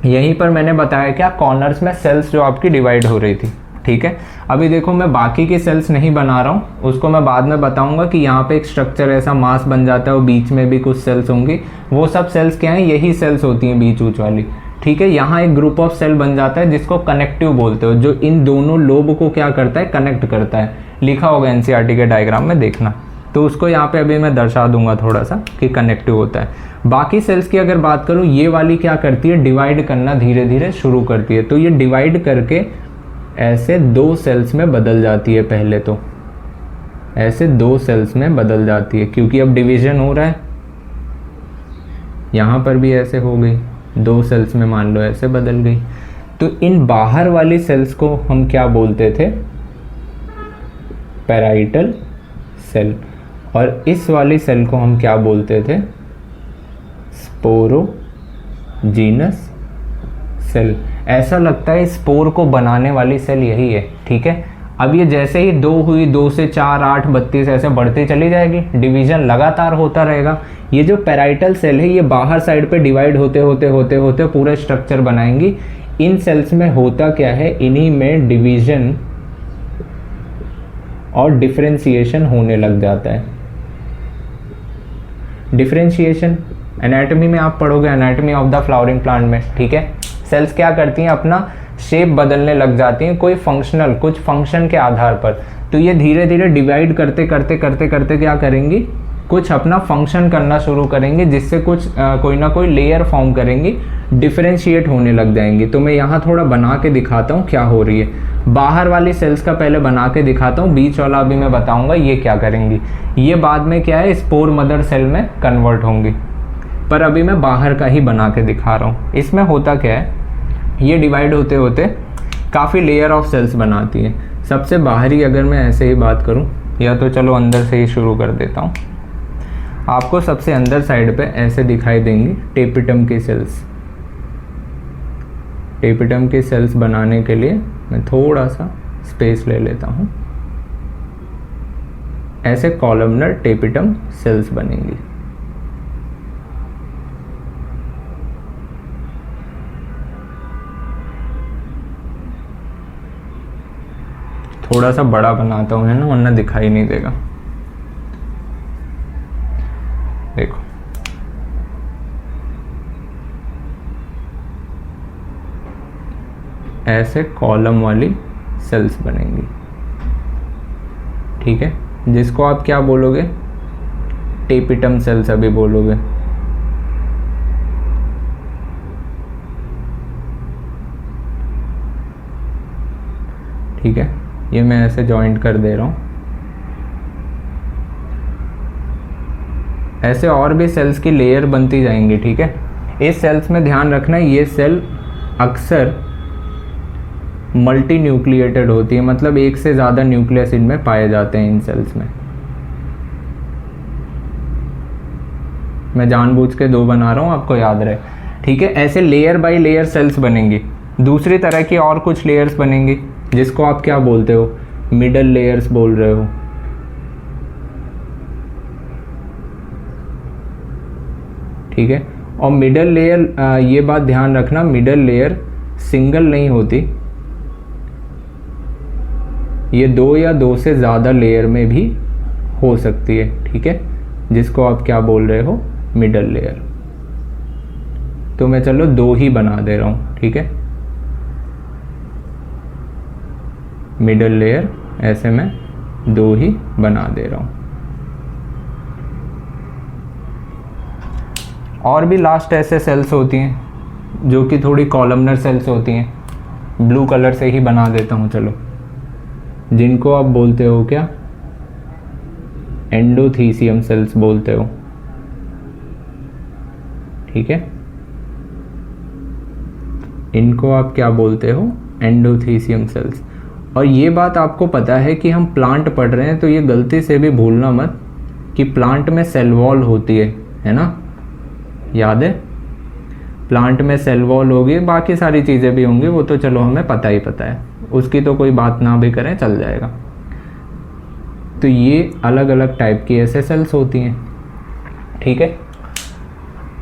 Speaker 1: यहीं पर मैंने बताया क्या, कॉर्नर्स में सेल्स जो आपकी डिवाइड हो रही थी, ठीक है। अभी देखो मैं बाकी की सेल्स नहीं बना रहा हूँ, उसको मैं बाद में बताऊंगा कि यहाँ पे एक स्ट्रक्चर ऐसा मास बन जाता है और बीच में भी कुछ सेल्स होंगी, वो सब सेल्स क्या हैं, यही सेल्स होती हैं बीच ऊंच वाली, ठीक है। यहाँ एक ग्रुप ऑफ सेल बन जाता है जिसको कनेक्टिव बोलते हो, जो इन दोनों लोब को क्या करता है, कनेक्ट करता है, लिखा होगा एनसीईआरटी के डायग्राम में देखना, तो उसको यहाँ पे अभी मैं दर्शा दूंगा थोड़ा सा कि कनेक्टिव होता है। बाकी सेल्स की अगर बात करूँ, ये वाली क्या करती है, डिवाइड करना धीरे धीरे शुरू करती है, तो ये डिवाइड करके ऐसे दो सेल्स में बदल जाती है, पहले तो ऐसे दो सेल्स में बदल जाती है, क्योंकि अब डिवीजन हो रहा है। यहाँ पर भी ऐसे हो गई, दो सेल्स में मान लो ऐसे बदल गई। तो इन बाहर वाली सेल्स को हम क्या बोलते थे, पैराइटल सेल, और इस वाली सेल को हम क्या बोलते थे, स्पोरोजीनस सेल। ऐसा लगता है स्पोर को बनाने वाली सेल यही है, ठीक है। अब ये जैसे ही 2 हुई, 2 से 4, 8, 32 ऐसे बढ़ती चली जाएगी, डिवीजन लगातार होता रहेगा। ये जो पैराइटल सेल है ये बाहर साइड पे डिवाइड होते होते होते होते पूरा स्ट्रक्चर बनाएंगी। इन सेल्स में होता क्या है, इन्हीं में डिवीजन और डिफरेंशिएशन होने लग जाता है। डिफरेंशिएशन एनाटॉमी में आप पढ़ोगे, anatomy of the flowering plant में, ठीक है। सेल्स क्या करती हैं, अपना शेप बदलने लग जाती हैं, कोई फंक्शनल, कुछ फंक्शन के आधार पर। तो ये धीरे धीरे डिवाइड करते करते करते करते क्या करेंगी, कुछ अपना फंक्शन करना शुरू करेंगे, जिससे कुछ कोई ना कोई लेयर फॉर्म करेंगी, डिफरेंशिएट होने लग जाएंगी। तो मैं यहाँ थोड़ा बना के दिखाता हूँ क्या हो रही है। बाहर वाली सेल्स का पहले बना के दिखाता हूँ, बीच वाला अभी मैं बताऊँगा ये क्या करेंगी। ये बाद में क्या है, स्पोर मदर सेल में कन्वर्ट होंगी, पर अभी मैं बाहर का ही बना के दिखा रहा हूँ। इसमें होता क्या है, ये डिवाइड होते होते काफ़ी लेयर ऑफ सेल्स बनाती है। सबसे बाहरी अगर मैं ऐसे ही बात करूं, या तो चलो अंदर से ही शुरू कर देता हूं। आपको सबसे अंदर साइड पे ऐसे दिखाई देंगी टेपिटम की सेल्स। टेपिटम की सेल्स बनाने के लिए मैं थोड़ा सा स्पेस ले लेता हूं। ऐसे कॉलमनर टेपिटम सेल्स बनेंगी। थोड़ा सा बड़ा बनाता हूँ है ना, वरना दिखाई नहीं देगा। देखो ऐसे कॉलम वाली सेल्स बनेंगी, ठीक है, जिसको आप क्या बोलोगे, टेपिटम सेल्स अभी बोलोगे। ठीक है, ये मैं ऐसे जॉइंट कर दे रहा हूँ। ऐसे और भी सेल्स की लेयर बनती जाएंगी, ठीक है। इस सेल्स में ध्यान रखना, ये सेल अक्सर मल्टी न्यूक्लिएटेड होती है, मतलब एक से ज़्यादा न्यूक्लियस इनमें पाए जाते हैं इन सेल्स में। मैं जानबूझ के दो बना रहा हूँ, आपको याद रहे, ठीक है। ऐसे लेयर बाय लेयर सेल्स बनेंगी। दूसरी तरह की और कुछ लेयर्स बनेंगी, जिसको आप क्या बोलते हो, मिडल लेयर्स बोल रहे हो, ठीक है। और मिडल लेयर, ये बात ध्यान रखना, मिडल लेयर सिंगल नहीं होती, ये दो या दो से ज़्यादा लेयर में भी हो सकती है, ठीक है, जिसको आप क्या बोल रहे हो, मिडल लेयर। तो मैं चलो दो ही बना दे रहा हूँ, ठीक है। मिडल लेयर ऐसे मैं दो ही बना दे रहा हूँ। और भी लास्ट ऐसे सेल्स होती हैं जो कि थोड़ी कॉलमनर सेल्स होती हैं, ब्लू कलर से ही बना देता हूँ चलो, जिनको आप बोलते हो क्या, एंडोथीसियम सेल्स बोलते हो, ठीक है। इनको आप क्या बोलते हो, एंडोथीसियम सेल्स। और ये बात आपको पता है कि हम प्लांट पढ़ रहे हैं, तो ये गलती से भी भूलना मत कि प्लांट में सेल वॉल होती है ना, याद है, प्लांट में सेल वॉल होगी, बाकी सारी चीज़ें भी होंगी, वो तो चलो हमें पता ही पता है, उसकी तो कोई बात ना भी करें चल जाएगा। तो ये अलग अलग टाइप की ऐसे सेल्स होती हैं, ठीक है।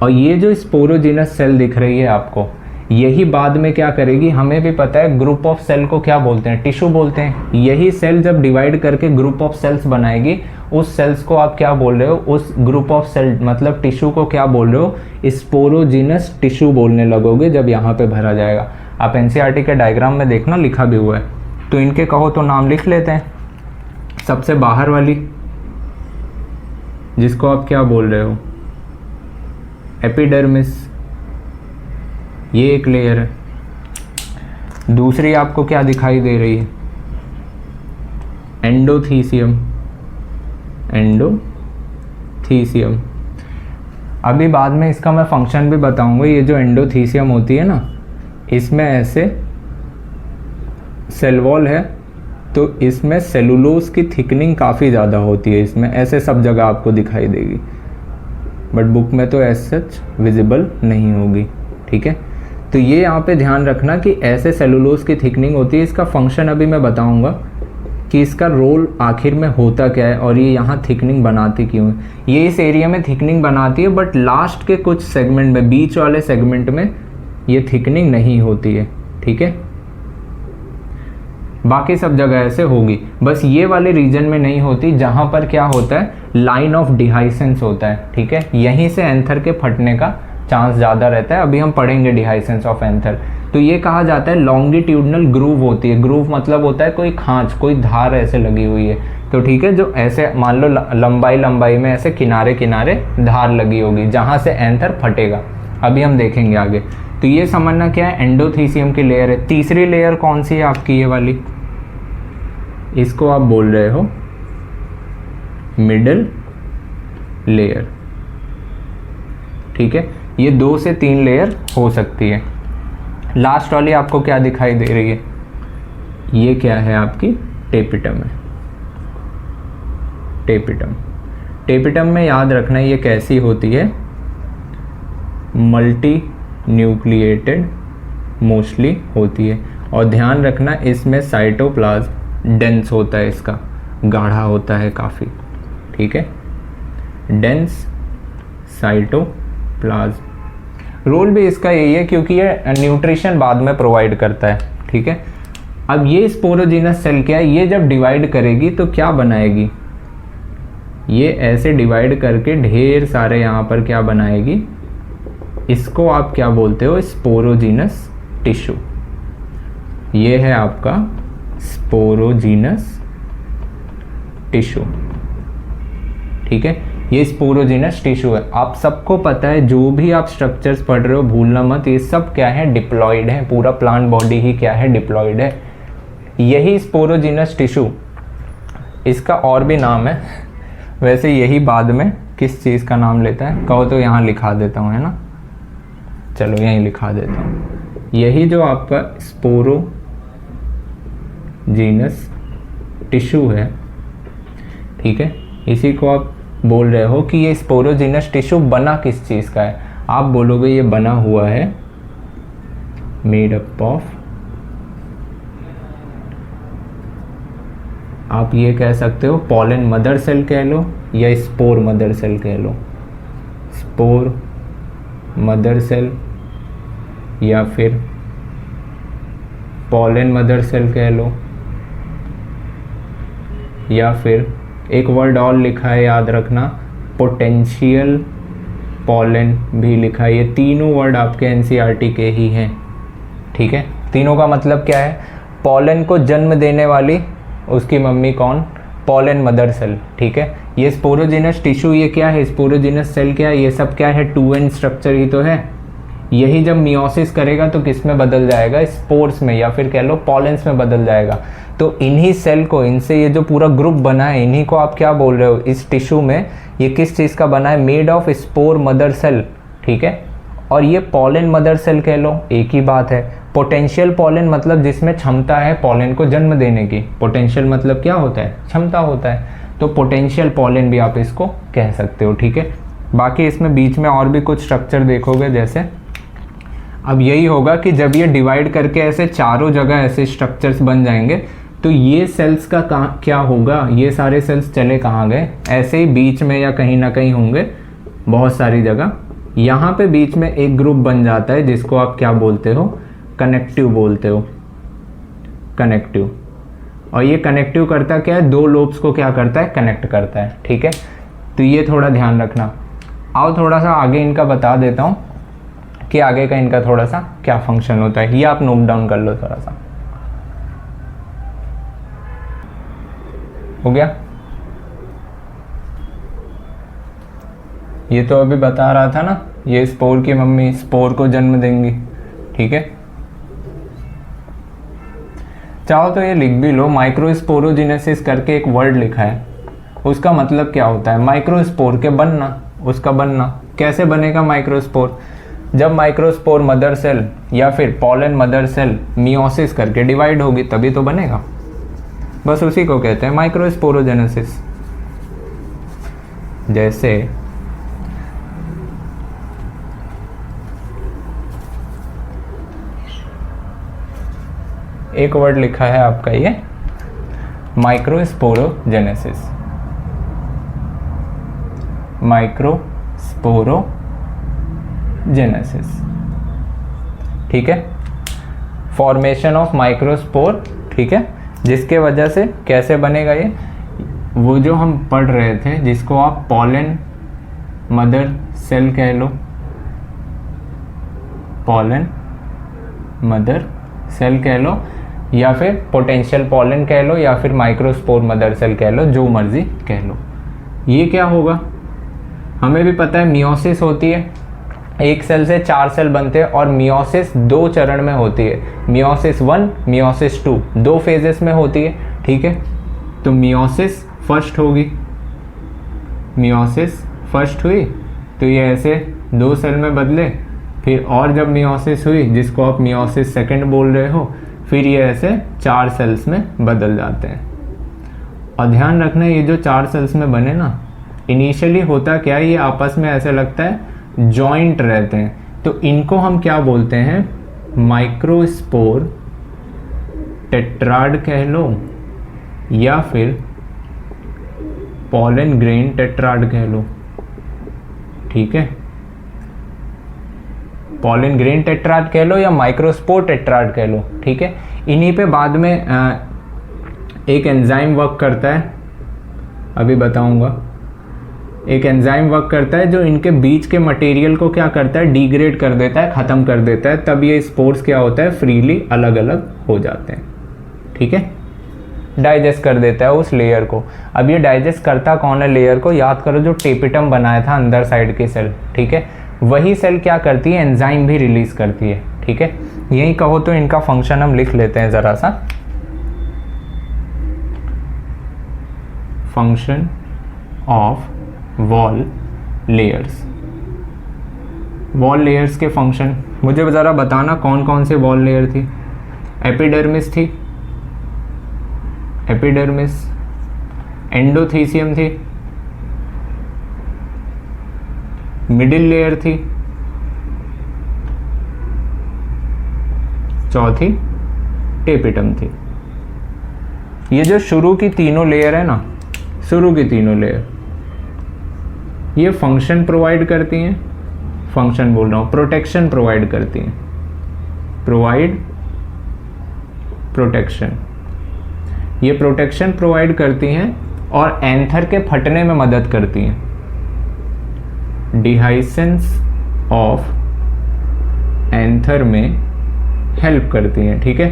Speaker 1: और ये जो स्पोरोजिनस सेल दिख रही है आपको, यही बाद में क्या करेगी, हमें भी पता है ग्रुप ऑफ सेल को क्या बोलते हैं, टिश्यू बोलते हैं। यही सेल जब डिवाइड करके ग्रुप ऑफ सेल्स बनाएगी, उस सेल्स को आप क्या बोल रहे हो, उस ग्रुप ऑफ सेल मतलब टिश्यू को क्या बोल रहे हो, स्पोरोजिनस टिश्यू बोलने लगोगे जब यहाँ पे भरा जाएगा। आप एनसीईआरटी के डायग्राम में देखना, लिखा भी हुआ है। तो इनके कहो तो नाम लिख लेते हैं। सबसे बाहर वाली, जिसको आप क्या बोल रहे हो, एपिडर्मिस, ये एक लेयर है। दूसरी आपको क्या दिखाई दे रही है, एंडोथीसियम, एंडोथीसियम। अभी बाद में इसका मैं फंक्शन भी बताऊंगा। ये जो एंडोथीसियम होती है ना, इसमें ऐसे सेल वॉल है, तो इसमें सेलुलोज की थिकनिंग काफ़ी ज़्यादा होती है, इसमें ऐसे सब जगह आपको दिखाई देगी, बट बुक में तो एज सच विजिबल नहीं होगी, ठीक है। तो ये यहाँ पे ध्यान रखना कि ऐसे सेलुलोज की थिकनिंग होती है। इसका फंक्शन अभी मैं बताऊंगा कि इसका रोल आखिर में होता क्या है और ये यहाँ थिकनिंग बनाती क्यों है। ये इस एरिया में थिकनिंग बनाती है, बट लास्ट के कुछ सेगमेंट में, बीच वाले सेगमेंट में ये थिकनिंग नहीं होती है, ठीक है। बाकी सब जगह ऐसे होगी, बस ये वाले रीजन में नहीं होती, जहाँ पर क्या होता है, लाइन ऑफ डिहाइसेंस होता है, ठीक है। यहीं से एंथर के फटने का चांस ज़्यादा रहता है। अभी हम पढ़ेंगे डिहाइसेंस ऑफ एंथर। तो ये कहा जाता है लॉन्गिट्यूडनल ग्रूव होती है। ग्रूव मतलब होता है कोई खांच, कोई धार ऐसे लगी हुई है। तो ठीक है, जो ऐसे मान लो लंबाई लंबाई में ऐसे किनारे किनारे धार लगी होगी जहाँ से एंथर फटेगा। अभी हम देखेंगे आगे। तो ये समझना क्या है, एंडोथीसियम की लेयर है। तीसरी लेयर कौन सी है आपकी, ये वाली, इसको आप बोल रहे हो मिडल लेयर। ठीक है, ये 2 से 3 लेयर हो सकती है। लास्ट वाली आपको क्या दिखाई दे रही है, ये क्या है आपकी टेपिटम है। टेपिटम, टेपिटम में याद रखना ये कैसी होती है, मल्टी न्यूक्लिएटेड मोस्टली होती है। और ध्यान रखना इसमें साइटोप्लाज्म डेंस होता है, इसका गाढ़ा होता है काफ़ी। ठीक है, डेंस साइटोप्लाज्म। रोल भी इसका यही है क्योंकि ये न्यूट्रिशन बाद में प्रोवाइड करता है। ठीक है, अब ये स्पोरोजीनस सेल क्या है, ये जब डिवाइड करेगी तो क्या बनाएगी, ये ऐसे डिवाइड करके ढेर सारे यहाँ पर क्या बनाएगी, इसको आप क्या बोलते हो, स्पोरोजीनस टिश्यू। ये है आपका स्पोरोजीनस टिश्यू। ठीक है, ये स्पोरोजीनस टिश्यू है। आप सबको पता है, जो भी आप स्ट्रक्चर्स पढ़ रहे हो भूलना मत, ये सब क्या है, डिप्लॉइड है। पूरा प्लांट बॉडी ही क्या है, डिप्लॉइड है। यही स्पोरोजीनस टिश्यू, इसका और भी नाम है वैसे, यही बाद में किस चीज़ का नाम लेता है कहो तो यहाँ लिखा देता हूँ, है ना, चलो यहीं लिखा देता हूँ। यही जो आपका स्पोरोजीनस टिश्यू है, ठीक है, इसी को आप बोल रहे हो कि ये स्पोरोजीनस टिश्यू बना किस चीज़ का है। आप बोलोगे ये बना हुआ है मेड अप ऑफ, आप ये कह सकते हो पॉलन मदर सेल कह लो या स्पोर मदर सेल कह लो। स्पोर मदर सेल या फिर पॉलन मदर सेल कह लो, या फिर एक वर्ड और लिखा है याद रखना, पोटेंशियल पॉलन भी लिखा है। ये तीनों वर्ड आपके एनसीईआरटी के ही हैं। ठीक है, तीनों का मतलब क्या है, पॉलन को जन्म देने वाली उसकी मम्मी कौन, पॉलन मदर सेल। ठीक है, ये स्पोरोजीनस टिश्यू, ये क्या है, स्पोरोजीनस सेल क्या है, ये सब क्या है, 2n स्ट्रक्चर ही तो है। यही जब मियोसिस करेगा तो किस में बदल जाएगा, स्पोर्स में, या फिर कह लो पॉलेंस में बदल जाएगा। तो इन्हीं सेल को, इनसे ये जो पूरा ग्रुप बना है, इन्हीं को आप क्या बोल रहे हो, इस टिश्यू में ये किस चीज़ का बना है, made of spore mother cell. ठीक है, और ये पॉलन मदर सेल कह लो, एक ही बात है। पोटेंशियल पॉलन मतलब जिसमें क्षमता है पॉलन को जन्म देने की। पोटेंशियल मतलब क्या होता है, क्षमता होता है। तो पोटेंशियल पॉलन भी आप इसको कह सकते हो। ठीक है, बाकी इसमें बीच में और भी कुछ स्ट्रक्चर देखोगे, जैसे अब यही होगा कि जब ये डिवाइड करके ऐसे चारों जगह ऐसे स्ट्रक्चर्स बन जाएंगे तो ये सेल्स का क्या होगा, ये सारे सेल्स चले कहाँ गए, ऐसे ही बीच में या कहीं ना कहीं होंगे बहुत सारी जगह। यहाँ पे बीच में एक ग्रुप बन जाता है जिसको आप क्या बोलते हो, कनेक्टिव बोलते हो, कनेक्टिव। और ये कनेक्टिव करता क्या है, 2 लोब्स को क्या करता है, कनेक्ट करता है। ठीक है, तो ये थोड़ा ध्यान रखना। आओ थोड़ा सा आगे इनका बता देता हूँ कि आगे का इनका थोड़ा सा क्या फंक्शन होता है, ये आप नोट डाउन कर लो थोड़ा सा। हो गया, ये तो अभी बता रहा था ना, ये स्पोर की मम्मी स्पोर को जन्म देंगी। ठीक है, चाहो तो ये लिख भी लो, माइक्रोस्पोरोजेनेसिस करके एक वर्ड लिखा है, उसका मतलब क्या होता है, माइक्रोस्पोर के बनना, उसका बनना। कैसे बनेगा माइक्रोस्पोर, जब माइक्रोस्पोर मदर सेल या फिर पॉलन मदर सेल मियोसिस करके डिवाइड होगी तभी तो बनेगा। बस उसी को कहते हैं माइक्रोस्पोरोजेनेसिस। जैसे एक वर्ड लिखा है आपका ये माइक्रोस्पोरोजेनेसिस, माइक्रोस्पोरोजेनेसिस। ठीक है, फॉर्मेशन ऑफ माइक्रोस्पोर। ठीक है, जिसके वजह से कैसे बनेगा ये, वो जो हम पढ़ रहे थे जिसको आप पॉलन मदर सेल कह लो, पॉलन मदर सेल कह लो, या फिर पोटेंशियल पॉलन कह लो, या फिर माइक्रोस्पोर मदर सेल कह लो, जो मर्जी कह लो। ये क्या होगा, हमें भी पता है मियोसिस होती है, एक सेल से 4 सेल बनते हैं और मियोसिस 2 चरण में होती है, मियोसिस 1, मियोसिस 2, 2 फेजेस में होती है, ठीक है। तो मियोसिस फर्स्ट होगी, मियोसिस फर्स्ट हुई तो ये ऐसे 2 सेल में बदले, फिर और जब मियोसिस हुई जिसको आप मियोसिस सेकंड बोल रहे हो, फिर ये ऐसे 4 सेल्स में बदल जाते हैं। और ध्यान रखना ये जो 4 सेल्स में बने ना, इनिशियली होता क्या है, ये आपस में ऐसे लगता है जॉइंट रहते हैं, तो इनको हम क्या बोलते हैं, माइक्रोस्पोर टेट्राड कह लो, या फिर पॉलन ग्रेन टेट्राड कह लो, ठीक है। पॉलन ग्रेन टेट्राड कह लो या माइक्रोस्पोर टेट्राड कह लो, ठीक है। इन्हीं पे बाद में एक एंजाइम वर्क करता है, अभी बताऊंगा। एक एंजाइम वर्क करता है जो इनके बीच के मटेरियल को क्या करता है, डिग्रेड कर देता है, ख़त्म कर देता है, तब ये स्पोर्स क्या होता है, फ्रीली अलग अलग हो जाते हैं, ठीक है। डाइजेस्ट कर देता है उस लेयर को। अब ये डाइजेस्ट करता कौन है लेयर को, याद करो जो टेपिटम बनाया था अंदर साइड की सेल, ठीक है, वही सेल क्या करती है, एंजाइम भी रिलीज करती है, ठीक है। यही कहो तो इनका फंक्शन हम लिख लेते हैं ज़रा सा, function of wall layers. Wall layers के फंक्शन मुझे ज़रा बताना कौन कौन से वॉल लेयर थी। एपिडर्मिस थी, एपिडर्मिस, एंडोथीसियम थी, मिडिल लेयर थी, चौथी टेपिटम थी। ये जो शुरू की तीनों लेयर है ना, शुरू की तीनों लेयर ये फंक्शन प्रोवाइड करती हैं, फंक्शन बोल रहा हूँ, प्रोटेक्शन प्रोवाइड करती हैं, प्रोवाइड प्रोटेक्शन, ये प्रोटेक्शन प्रोवाइड करती हैं और एंथर के फटने में मदद करती हैं, डिहाइसेंस ऑफ एंथर में हेल्प करती हैं, ठीक है।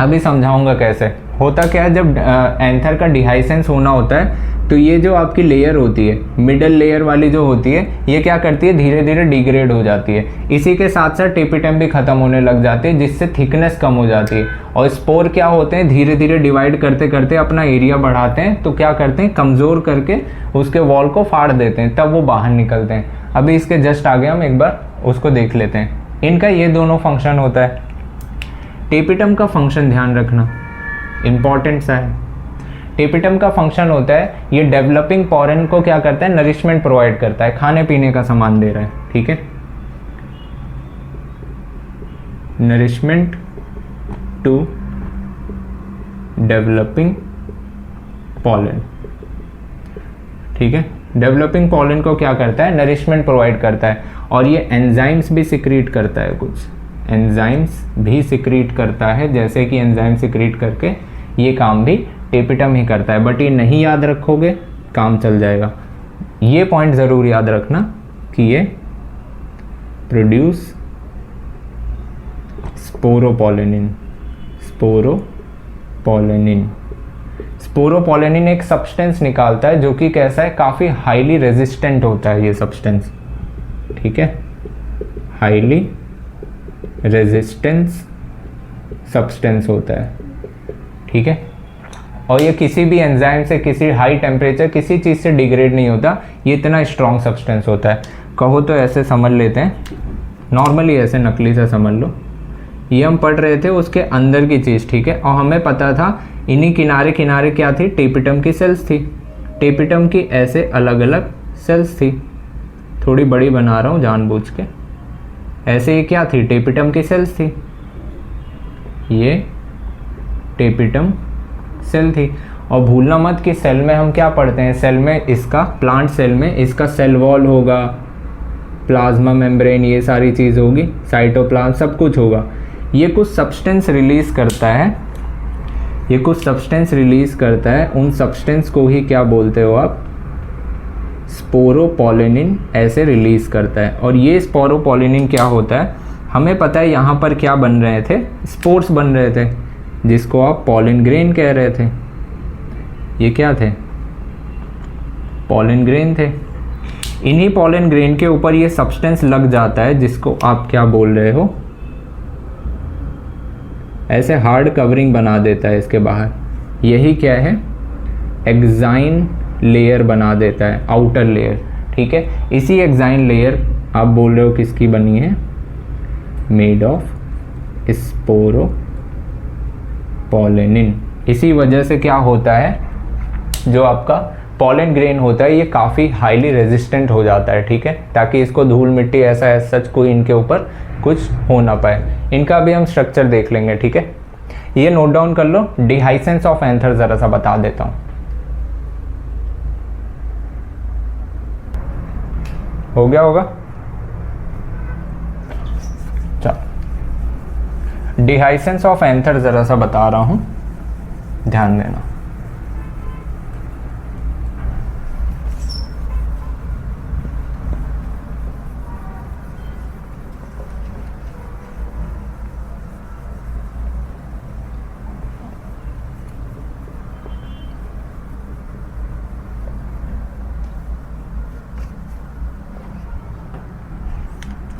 Speaker 1: अभी समझाऊंगा कैसे होता क्या है, जब एंथर का डिहाइसेंस होना होता है तो ये जो आपकी लेयर होती है, मिडल लेयर वाली जो होती है, ये क्या करती है, धीरे धीरे डिग्रेड हो जाती है। इसी के साथ साथ टेपिटम भी खत्म होने लग जाती है, जिससे थिकनेस कम हो जाती है। और स्पोर क्या होते हैं, धीरे धीरे डिवाइड करते करते अपना एरिया बढ़ाते हैं, तो क्या करते हैं, कमज़ोर करके उसके वॉल को फाड़ देते हैं, तब वो बाहर निकलते हैं। अभी इसके जस्ट आगे हम एक बार उसको देख लेते हैं। इनका ये दोनों फंक्शन होता है। टेपिटम का फंक्शन ध्यान रखना, इम्पॉर्टेंट सा है। टेपिटम का फंक्शन होता है, ये डेवलपिंग पोरेन को क्या करता है, नरिशमेंट प्रोवाइड करता है, खाने पीने का सामान दे रहा है, ठीक है, नरिशमेंट टू डेवलपिंग पॉलन, ठीक है। डेवलपिंग पॉलन को क्या करता है, नरिशमेंट प्रोवाइड करता है। और ये एंजाइम्स भी सिक्रीट करता है, कुछ एंजाइम्स भी सिक्रीट करता है, जैसे कि एंजाइम सिक्रीट करके ये काम भी टेपिटम ही करता है। बट ये नहीं याद रखोगे काम चल जाएगा। ये पॉइंट ज़रूर याद रखना कि ये प्रोड्यूस स्पोरोपोलेनिन, स्पोरोपोलेनिन, स्पोरोपोलेनिन एक सब्सटेंस निकालता है जो कि कैसा है, काफ़ी हाईली रेजिस्टेंट होता है ये सब्सटेंस, ठीक है, हाईली रेजिस्टेंस सब्सटेंस होता है, ठीक है। और ये किसी भी एंजाइम से, किसी हाई टेम्परेचर, किसी चीज़ से डिग्रेड नहीं होता, ये इतना स्ट्रॉन्ग सब्सटेंस होता है। कहो तो ऐसे समझ लेते हैं, नॉर्मली ऐसे नकली से समझ लो, ये हम पढ़ रहे थे उसके अंदर की चीज़, ठीक है। और हमें पता था इन्हीं किनारे किनारे क्या थी, टेपिटम की सेल्स थी, टेपिटम की ऐसे अलग अलग सेल्स थी, थोड़ी बड़ी बना रहा हूँ जानबूझ के, ऐसे ये क्या थी, टेपिटम की सेल्स थी, ये टेपिटम सेल थी। और भूलना मत कि सेल में हम क्या पढ़ते हैं, सेल में इसका, प्लांट सेल में इसका सेल वॉल होगा, प्लाज्मा मेम्ब्रेन, ये सारी चीज़ होगी, साइटोप्लाज्म, सब कुछ होगा। ये कुछ सब्सटेंस रिलीज़ करता है, ये कुछ सब्सटेंस रिलीज़ करता है, उन सब्सटेंस को ही क्या बोलते हो आप, स्पोरोपोलेनिन ऐसे रिलीज़ करता है। और ये स्पोरोपोलेनिन क्या होता है, हमें पता है यहाँ पर क्या बन रहे थे, स्पोर्स बन रहे थे, जिसको आप पॉलन ग्रेन कह रहे थे। ये क्या थे, पॉलन ग्रेन थे। इन्हीं पॉलन ग्रेन के ऊपर ये सब्सटेंस लग जाता है, जिसको आप क्या बोल रहे हो, ऐसे हार्ड कवरिंग बना देता है इसके बाहर। यही क्या है, एक्साइन लेयर बना देता है, आउटर लेयर। ठीक है, इसी एक्साइन लेयर आप बोल रहे हो किसकी बनी है, मेड ऑफ स्पोरोपोलेनिन। इसी वजह से क्या होता है, जो आपका पॉलन ग्रेन होता है ये काफ़ी हाईली रेजिस्टेंट हो जाता है। ठीक है, ताकि इसको धूल मिट्टी ऐसा सच कोई इनके ऊपर कुछ हो ना पाए। इनका भी हम स्ट्रक्चर देख लेंगे। ठीक है, ये नोट डाउन कर लो। डिहाइसेंस ऑफ एंथर ज़रा सा बता देता हूँ। हो गया होगा, चलो डिहाइसेंस ऑफ एंथर ज़रा सा बता रहा हूँ, ध्यान देना।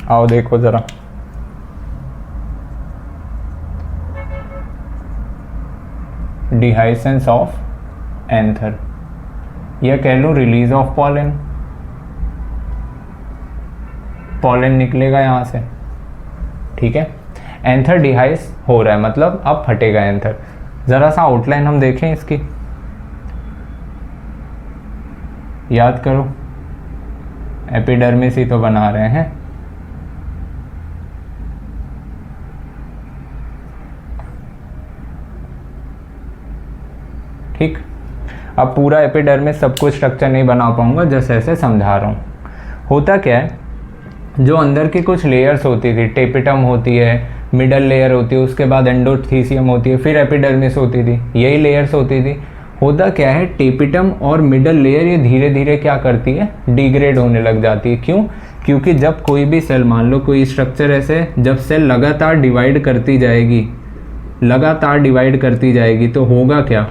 Speaker 1: आओ देखो ज़रा, डिहाइसेंस ऑफ एंथर, या कह लो रिलीज ऑफ पॉलन। पॉलन निकलेगा यहाँ से। ठीक है, एंथर डिहाइस हो रहा है, मतलब अब फटेगा एंथर। ज़रा सा आउटलाइन हम देखें इसकी, याद करो, एपिडर्मिस ही तो बना रहे हैं। ठीक, अब पूरा एपिडर्मिस सब कुछ स्ट्रक्चर नहीं बना पाऊंगा, जैसे ऐसे समझा रहा हूँ। होता क्या है, जो अंदर की कुछ लेयर्स होती थी, टेपिटम होती है, मिडल लेयर होती है, उसके बाद एंडोथीसियम होती है, फिर एपिडर्मिस होती थी, यही लेयर्स होती थी। होता क्या है, टेपिटम और मिडल लेयर ये धीरे धीरे क्या करती है, डिग्रेड होने लग जाती है। क्यों? क्योंकि जब कोई भी सेल, मान लो कोई स्ट्रक्चर ऐसे, जब सेल लगातार डिवाइड करती जाएगी, लगातार डिवाइड करती जाएगी, तो होगा क्या,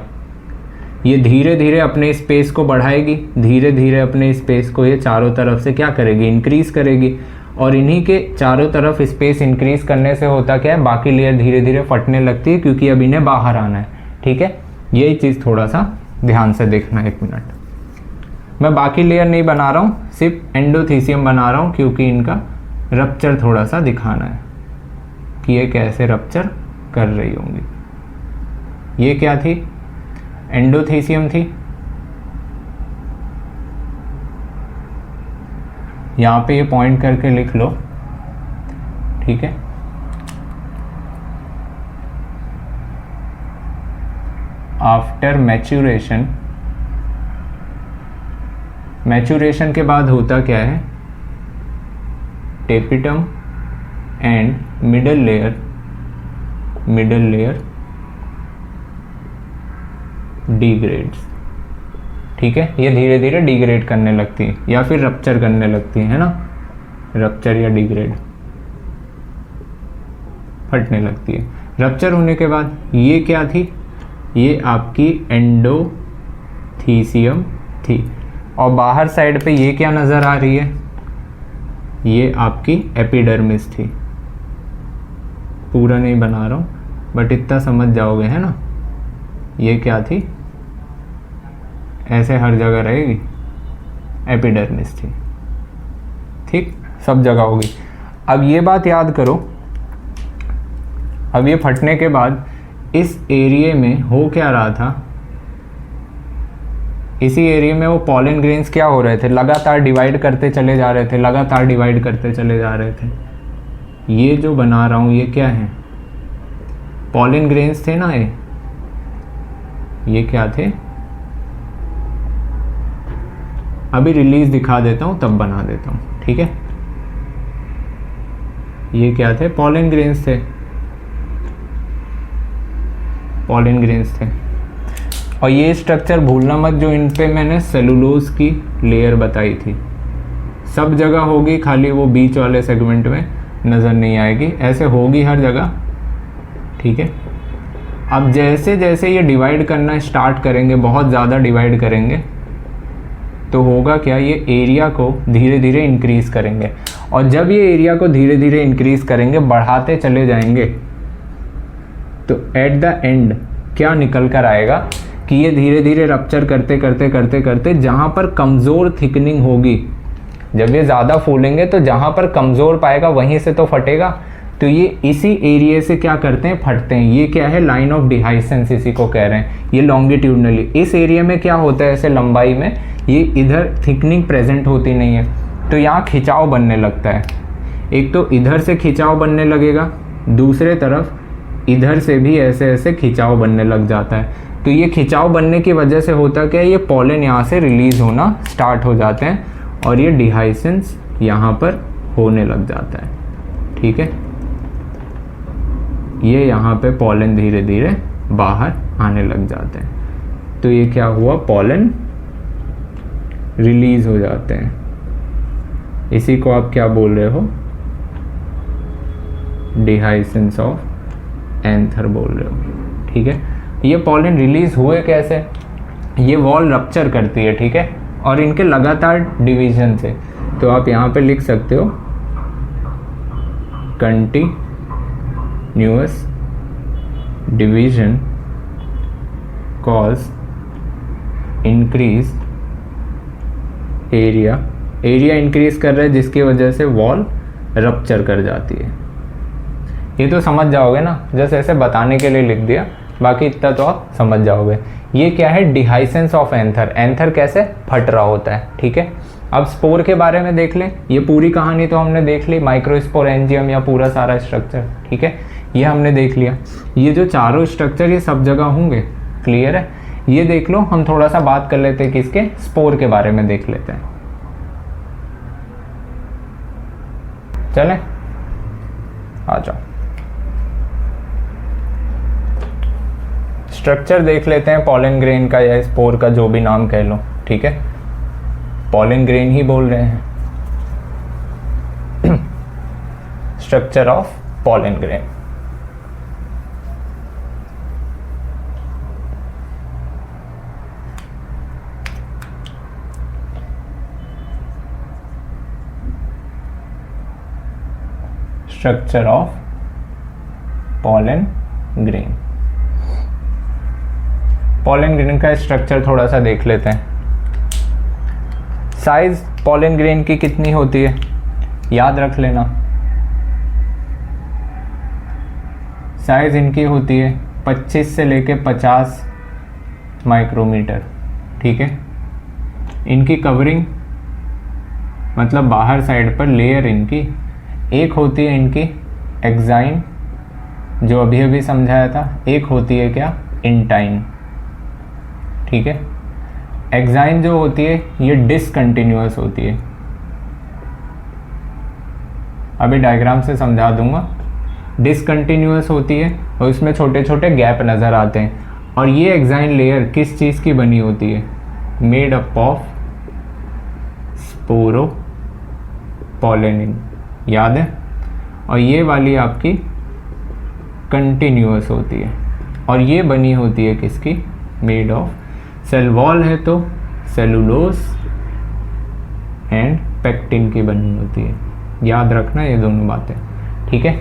Speaker 1: ये धीरे धीरे अपने स्पेस को बढ़ाएगी, धीरे धीरे अपने स्पेस को ये चारों तरफ से क्या करेगी, इंक्रीज करेगी। और इन्हीं के चारों तरफ स्पेस इंक्रीज करने से होता क्या है, बाकी लेयर धीरे धीरे फटने लगती है, क्योंकि अब इन्हें बाहर आना है। ठीक है, यही चीज़ थोड़ा सा ध्यान से देखना। एक मिनट, मैं बाकी लेयर नहीं बना रहा हूँ, सिर्फ एंडोथीसियम बना रहा हूँ, क्योंकि इनका रप्चर थोड़ा सा दिखाना है कि ये कैसे रप्चर कर रही होंगी। ये क्या थी, एंडोथीसियम थी। यहाँ पे ये पॉइंट करके लिख लो। ठीक है, आफ्टर मैच्यूरेशन, मैच्यूरेशन के बाद होता क्या है, tapetum and middle layer degrades. ठीक है, ये धीरे धीरे डिग्रेड करने लगती है या फिर रप्चर करने लगती है ना, रप्चर या डिग्रेड, फटने लगती है। रप्चर होने के बाद ये क्या थी, ये आपकी एंडोथीसियम थी। और बाहर साइड पे ये क्या नज़र आ रही है, ये आपकी एपिडर्मिस थी। पूरा नहीं बना रहा हूँ, बट इतना समझ जाओगे, है ना। ये क्या थी, ऐसे हर जगह रहेगी, एपिडर्मिस थी। ठीक, सब जगह होगी। अब ये बात याद करो, अब ये फटने के बाद इस एरिया में हो क्या रहा था, इसी एरिया में वो पॉलन ग्रेन्स क्या हो रहे थे, लगातार डिवाइड करते चले जा रहे थे, लगातार डिवाइड करते चले जा रहे थे। ये जो बना रहा हूँ ये क्या है, पॉलन ग्रेन्स थे ना, ये क्या थे, अभी रिलीज दिखा देता हूँ तब बना देता हूँ। ठीक है, ये क्या थे, पॉलन ग्रेन्स थे, पॉलन ग्रेन्स थे। और ये स्ट्रक्चर भूलना मत, जो इन पे मैंने सेलुलोज की लेयर बताई थी, सब जगह होगी, खाली वो बीच वाले सेगमेंट में नज़र नहीं आएगी, ऐसे होगी हर जगह, ठीक है। अब जैसे जैसे ये डिवाइड करना स्टार्ट करेंगे, बहुत ज़्यादा डिवाइड करेंगे, तो होगा क्या, ये एरिया को धीरे धीरे इंक्रीज़ करेंगे, और जब ये एरिया को धीरे धीरे इंक्रीज़ करेंगे, बढ़ाते चले जाएंगे, तो एट द एंड क्या निकल कर आएगा कि ये धीरे धीरे रप्चर करते करते करते करते जहाँ पर कमज़ोर थिकनिंग होगी, जब ये ज़्यादा फूलेंगे तो जहाँ पर कमज़ोर पाएगा वहीं से तो फटेगा, तो ये इसी एरिया से क्या करते हैं, फटते हैं। ये क्या है, लाइन ऑफ डिहाइसेंस इसी को कह रहे हैं। ये लॉन्गिट्यूडनली इस एरिया में क्या होता है, ऐसे लंबाई में ये इधर थिकनिंग प्रेजेंट होती नहीं है, तो यहाँ खिंचाव बनने लगता है। एक तो इधर से खिंचाव बनने लगेगा, दूसरे तरफ इधर से भी ऐसे ऐसे खिंचाव बनने लग जाता है। तो ये खिंचाव बनने की वजह से होता क्या है, ये पॉलन यहाँ से रिलीज़ होना स्टार्ट हो जाते हैं और ये डिहाइसेंस यहाँ पर होने लग जाता है, ठीक है। ये यहाँ पे पॉलन धीरे धीरे बाहर आने लग जाते हैं, तो ये क्या हुआ, पॉलन रिलीज़ हो जाते हैं। इसी को आप क्या बोल रहे हो, डिहाइसेंस ऑफ एंथर बोल रहे हो, ठीक है। ये पॉलन रिलीज हुए कैसे, ये वॉल रप्चर करती है, ठीक है, और इनके लगातार डिवीजन से, तो आप यहाँ पे लिख सकते हो continuous division cause increase area, area increase कर रहा है जिसकी वजह से वॉल रप्चर कर जाती है। ये तो समझ जाओगे ना, जस्ट ऐसे बताने के लिए लिख दिया, बाकी इतना तो आप समझ जाओगे। ये क्या है, डिहाइसेंस ऑफ एंथर, एंथर कैसे फट रहा होता है, ठीक है। अब स्पोर के बारे में देख लें, ये पूरी कहानी तो हमने देख ली, माइक्रोस्पोरेंजियम या पूरा सारा स्ट्रक्चर, ठीक है, ये हमने देख लिया। ये जो चारों स्ट्रक्चर ये सब जगह होंगे, क्लियर है। ये देख लो, हम थोड़ा सा बात कर लेते हैं किसके, स्पोर के बारे में देख लेते हैं, चलें, आ जाओ। स्ट्रक्चर देख लेते हैं पॉलन ग्रेन का या स्पोर का, जो भी नाम कह लो, ठीक है, पॉलन ग्रेन ही बोल रहे हैं। Structure of pollen grain, structure of pollen grain. Pollen grain का स्ट्रक्चर थोड़ा सा देख लेते हैं। साइज पॉलन ग्रेन की कितनी होती है, याद रख लेना, साइज इनकी होती है 25 से लेके 50 माइक्रोमीटर, ठीक है। इनकी कवरिंग मतलब बाहर साइड पर लेयर इनकी एक होती है, इनकी एक्साइन जो अभी अभी समझाया था, एक होती है क्या, इंटाइन, ठीक है। एक्साइन जो होती है ये डिसकंटिन्यूअस होती है, अभी डायग्राम से समझा दूंगा। डिसकंटिन्यूअस होती है और इसमें छोटे छोटे गैप नज़र आते हैं, और ये एक्साइन लेयर किस चीज़ की बनी होती है, मेड अप ऑफ स्पोरोपोलेनिन, याद है। और ये वाली आपकी कंटिन्यूअस होती है, और ये बनी होती है किसकी, मेड ऑफ, सेल वॉल है तो सेलुलोज एंड पेक्टिन की बनी होती है, याद रखना ये दोनों बातें, ठीक है।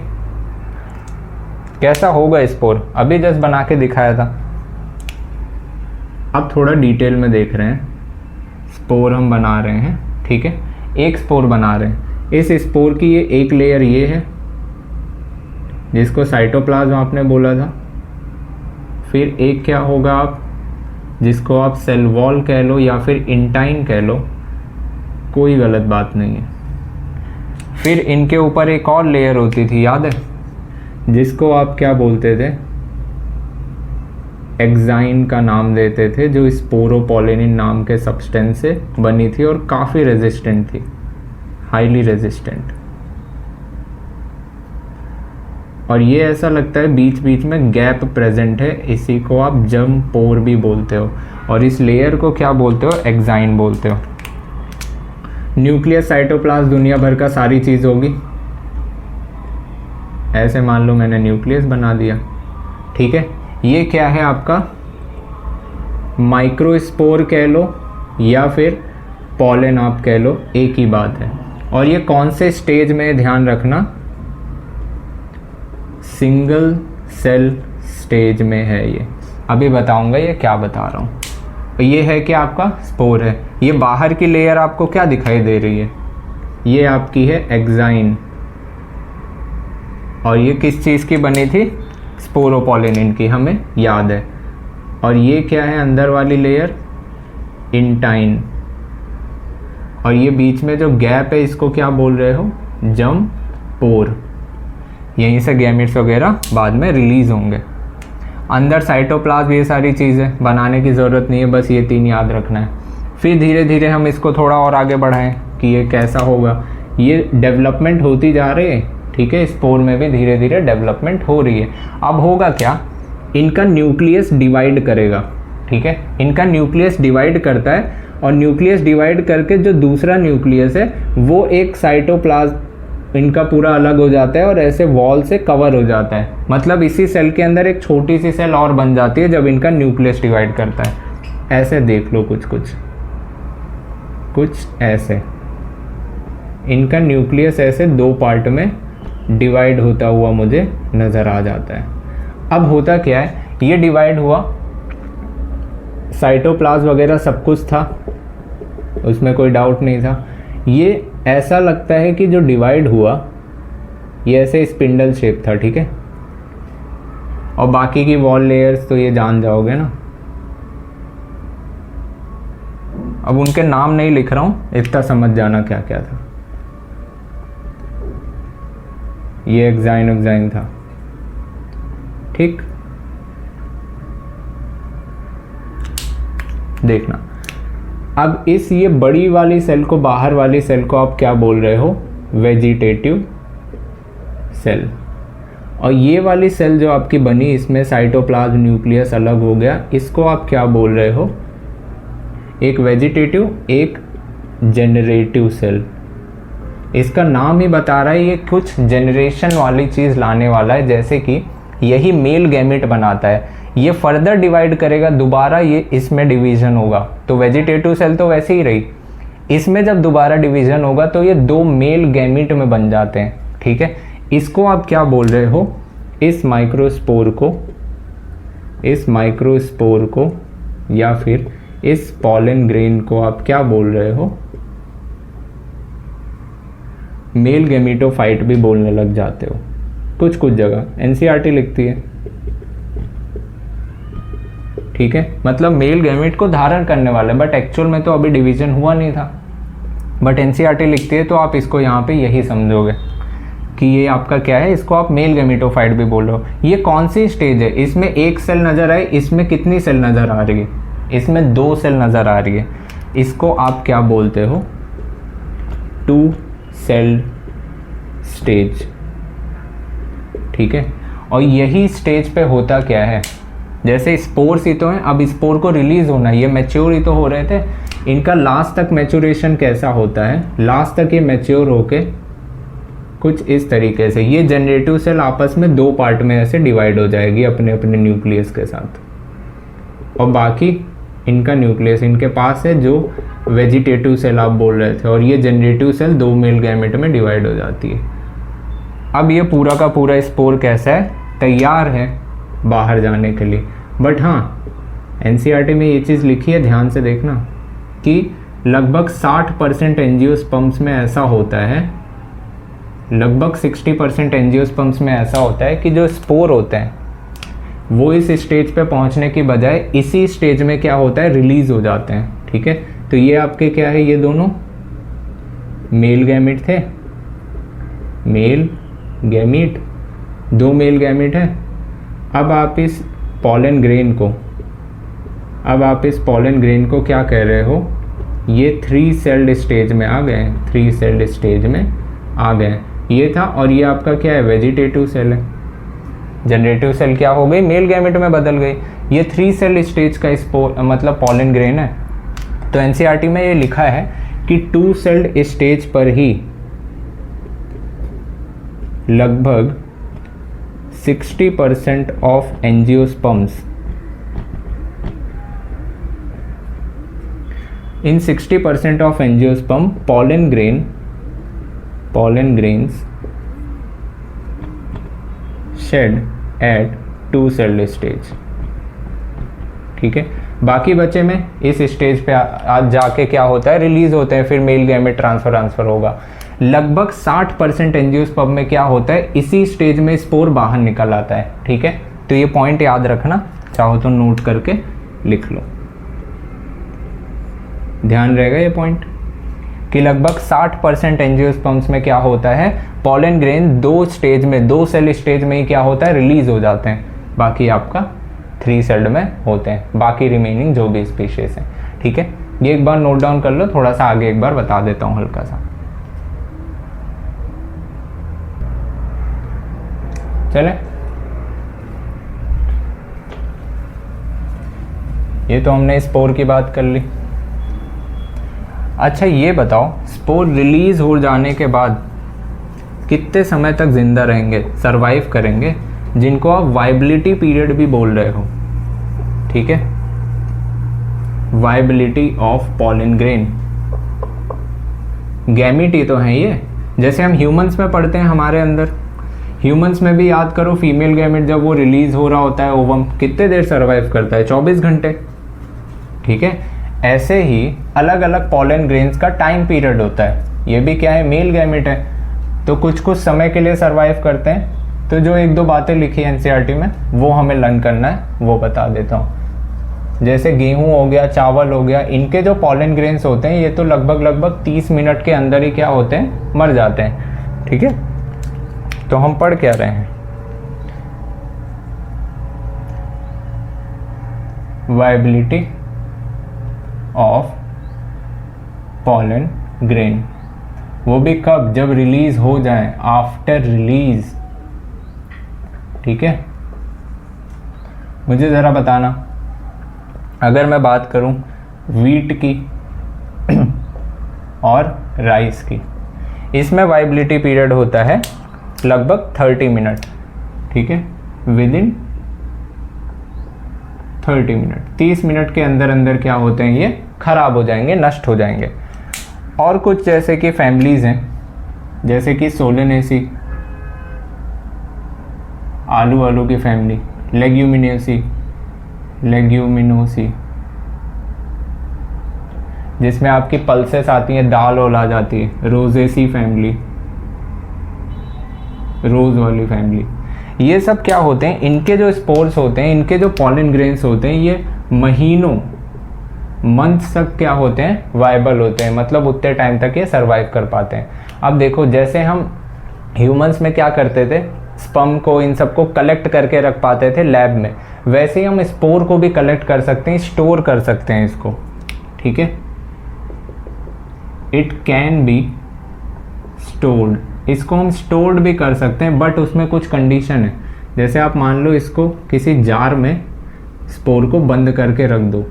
Speaker 1: कैसा होगा स्पोर, अभी जस्ट बना के दिखाया था, अब थोड़ा डिटेल में देख रहे हैं। स्पोर हम बना रहे हैं, ठीक है, एक स्पोर बना रहे हैं। इस स्पोर की ये एक लेयर ये है जिसको साइटोप्लाज्म आपने बोला था, फिर एक क्या होगा आप जिसको आप सेल वॉल कह लो या फिर इंटाइन कह लो, कोई गलत बात नहीं है। फिर इनके ऊपर एक और लेयर होती थी, याद है, जिसको आप क्या बोलते थे, एक्साइन का नाम देते थे, जो स्पोरोपोलेनिन नाम के सब्सटेंस से बनी थी और काफ़ी रेजिस्टेंट थी, हाईली रेजिस्टेंट। और ये ऐसा लगता है बीच बीच में गैप प्रेजेंट है, इसी को आप जर्म पोर भी बोलते हो, और इस लेयर को क्या बोलते हो, एक्साइन बोलते हो। न्यूक्लियस साइटोप्लाज्म दुनिया भर का सारी चीज़ होगी, ऐसे मान लो मैंने न्यूक्लियस बना दिया, ठीक है। ये क्या है आपका माइक्रोस्पोर कह लो या फिर पॉलन आप कह लो, एक ही बात है। और ये कौन से स्टेज में, ध्यान रखना, सिंगल सेल स्टेज में है ये। अभी बताऊंगा ये क्या बता रहा हूँ। ये है कि आपका स्पोर है। ये बाहर की लेयर आपको क्या दिखाई दे रही है, ये आपकी है एक्साइन, और ये किस चीज़ की बनी थी, स्पोरोपोलिनिन की, हमें याद है। और ये क्या है अंदर वाली लेयर, इंटाइन। और ये बीच में जो गैप है इसको क्या बोल रहे हो, जम पोर। यहीं से गैमेट्स वगैरह बाद में रिलीज होंगे। अंदर साइटोप्लाज्म, ये सारी चीज़ें बनाने की ज़रूरत नहीं है, बस ये 3 याद रखना है। फिर धीरे धीरे हम इसको थोड़ा और आगे बढ़ाएं कि ये कैसा होगा। ये डेवलपमेंट होती जा रही है, ठीक है। स्पोर में भी धीरे धीरे डेवलपमेंट हो रही है। अब होगा क्या, इनका न्यूक्लियस डिवाइड करेगा, ठीक है। इनका न्यूक्लियस डिवाइड करता है, और न्यूक्लियस डिवाइड करके जो दूसरा न्यूक्लियस है वो एक साइटोप्लाज्म इनका पूरा अलग हो जाता है और ऐसे वॉल से कवर हो जाता है। मतलब इसी सेल के अंदर एक छोटी सी सेल और बन जाती है जब इनका न्यूक्लियस डिवाइड करता है। ऐसे देख लो, कुछ ऐसे इनका न्यूक्लियस ऐसे 2 पार्ट में डिवाइड होता हुआ मुझे नज़र आ जाता है। अब होता क्या है, ये डिवाइड हुआ, साइटोप्लाज्म वगैरह सब कुछ था, उसमें कोई डाउट नहीं था। ये ऐसा लगता है कि जो डिवाइड हुआ ये ऐसे स्पिंडल शेप था, ठीक है। और बाकी की वॉल लेयर्स तो ये जान जाओगे ना। अब उनके नाम नहीं लिख रहा हूँ, इतना समझ जाना क्या क्या था। ये एक्साइन था, ठीक। देखना, अब इस ये बड़ी वाली सेल को, बाहर वाली सेल को आप क्या बोल रहे हो, वेजिटेटिव सेल। और ये वाली सेल जो आपकी बनी, इसमें साइटोप्लाज्म न्यूक्लियस अलग हो गया, इसको आप क्या बोल रहे हो, एक वेजिटेटिव, एक जनरेटिव सेल। इसका नाम ही बता रहा है ये कुछ जनरेशन वाली चीज़ लाने वाला है। जैसे कि यही मेल गैमेट बनाता है, ये फर्दर डिवाइड करेगा, दोबारा ये इसमें डिवीजन होगा। तो वेजिटेटिव सेल तो वैसे ही रही, इसमें जब दोबारा डिवीजन होगा तो ये 2 मेल गैमेट में बन जाते हैं, ठीक है। इसको आप क्या बोल रहे हो, इस माइक्रोस्पोर को या फिर इस पॉलन ग्रेन को आप क्या बोल रहे हो, मेल गैमेटोफाइट भी बोलने लग जाते हो कुछ जगह, एनसीईआरटी लिखती है, ठीक है। मतलब मेल गैमेट को धारण करने वाला है, बट एक्चुअल में तो अभी डिवीजन हुआ नहीं था, बट एनसीईआरटी लिखती है। तो आप इसको यहाँ पे यही समझोगे कि ये आपका क्या है, इसको आप मेल गैमेटोफाइट भी बोल रहे हो। ये कौन सी स्टेज है, इसमें एक सेल नज़र आई, इसमें कितनी सेल नज़र आ रही है, इसमें 2 सेल नज़र आ रही है। इसको आप क्या बोलते हो, 2 सेल स्टेज, ठीक है। और यही स्टेज पे होता क्या है, जैसे स्पोर्स ही तो हैं, अब स्पोर को रिलीज होना है, ये मैच्योर ही तो हो रहे थे। इनका लास्ट तक मैच्योरेशन कैसा होता है, लास्ट तक ये मैच्योर होके कुछ इस तरीके से, ये जनरेटिव सेल आपस में 2 पार्ट में ऐसे डिवाइड हो जाएगी अपने अपने न्यूक्लियस के साथ, और बाकी इनका न्यूक्लियस इनके पास है जो वेजिटेटिव सेल आप बोल रहे थे, और ये जनरेटिव सेल 2 मेल गैमेट में डिवाइड हो जाती है। अब ये पूरा का पूरा स्पोर कैसा है, तैयार है बाहर जाने के लिए। बट हाँ, एनसीईआरटी में ये चीज़ लिखी है, ध्यान से देखना, कि लगभग 60% एंजियोस्पर्म्स में ऐसा होता है, लगभग 60% एंजियोस्पर्म्स में ऐसा होता है कि जो स्पोर होते हैं वो इस स्टेज पे पहुंचने की बजाय इसी स्टेज में क्या होता है, रिलीज हो जाते हैं, ठीक है। तो ये आपके क्या है, ये दोनों मेल गैमेट थे, मेल गैमेट, 2 मेल गैमेट है। अब आप इस पॉलन ग्रेन को क्या कह रहे हो, ये 3 सेल्ड स्टेज में आ गए, 3 सेल्ड स्टेज में आ गए, ये था। और ये आपका क्या है, वेजिटेटिव सेल है। जनरेटिव सेल क्या हो गई, मेल गैमेट में बदल गई। ये 3 सेल स्टेज का स्पोर मतलब पॉलन ग्रेन है। तो एनसीईआरटी में ये लिखा है कि 2 सेल्ड स्टेज पर ही लगभग 60% of angiosperms, in 60% of angiosperm, pollen grains shed at 2-celled stage. ठीक है, बाकी बच्चे में इस स्टेज पे आज जाके क्या होता है, रिलीज होते हैं, फिर मेल गैमेट ट्रांसफर होगा। लगभग 60% एंजियोस्पर्म में क्या होता है, इसी स्टेज में स्पोर बाहर निकल आता है। ठीक है, तो ये पॉइंट याद रखना, चाहो तो नोट करके लिख लो, ध्यान रहेगा ये पॉइंट कि लगभग 60% एंजियोस्पर्म्स में क्या होता है, पॉलन ग्रेन 2 सेल स्टेज में ही क्या होता है, रिलीज हो जाते हैं। बाकी आपका 3 सेल्ड में होते हैं, बाकी रिमेनिंग जो भी स्पीशीज हैं। ठीक है, ये एक बार नोट डाउन कर लो, थोड़ा सा आगे एक बार बता देता हूँ हल्का सा। चले, ये तो हमने स्पोर की बात कर ली। अच्छा ये बताओ, स्पोर रिलीज हो जाने के बाद कितने समय तक जिंदा रहेंगे, सरवाइव करेंगे, जिनको आप वाइबिलिटी पीरियड भी बोल रहे हो। ठीक है, viability of pollen grain, gamete ही तो है ये, जैसे हम ह्यूमंस में पढ़ते हैं, हमारे अंदर ह्यूमंस में भी याद करो, फीमेल गैमेट जब वो रिलीज हो रहा होता है ओवम, कितने देर सरवाइव करता है, 24 घंटे। ठीक है, ऐसे ही अलग अलग पॉलन ग्रेन्स का टाइम पीरियड होता है, ये भी क्या है, मेल गैमेट है, तो कुछ समय के लिए सरवाइव करते हैं। तो जो 1-2 बातें लिखी है एनसीईआरटी में, वो हमें लर्न करना है, वो बता देता हूँ। जैसे गेहूं हो गया, चावल हो गया, इनके जो पॉलन ग्रेन्स होते हैं, ये तो लगभग 30 मिनट के अंदर ही क्या होते हैं, मर जाते हैं। ठीक है, तो हम पढ़ क्या रहे हैं, वाइबिलिटी ऑफ पॉलन ग्रेन, वो भी कब, जब रिलीज हो जाए, आफ्टर रिलीज। ठीक है, मुझे ज़रा बताना, अगर मैं बात करूं वीट की और राइस की, इसमें वाइबिलिटी पीरियड होता है लगभग 30 मिनट। ठीक है, विद इन 30 मिनट, 30 मिनट के अंदर अंदर क्या होते हैं, ये खराब हो जाएंगे, नष्ट हो जाएंगे। और कुछ जैसे कि फैमिलीज हैं, जैसे कि सोलेनेसी, आलू की फैमिली, लेग्यूमिनोसी, जिसमें आपकी पल्सेस आती हैं, दाल ओल आ जाती है, रोजेसी फैमिली, रोज वाली फैमिली, ये सब क्या होते हैं, इनके जो स्पोर्स होते हैं, इनके जो पॉलन ग्रेन्स होते हैं, ये महीनों, मंथ्स तक क्या होते हैं, वायबल होते हैं, मतलब उतने टाइम तक ये सरवाइव कर पाते हैं। अब देखो, जैसे हम ह्यूमंस में क्या करते थे, स्पर्म को, इन सबको कलेक्ट करके रख पाते थे लैब में, वैसे ही हम स्पोर को भी कलेक्ट कर सकते हैं, स्टोर कर सकते हैं इसको। ठीक है, इट कैन बी स्टोर्ड, इसको हम स्टोर्ड भी कर सकते हैं, बट उसमें कुछ कंडीशन है। जैसे आप मान लो इसको किसी जार में स्पोर को बंद करके रख दो,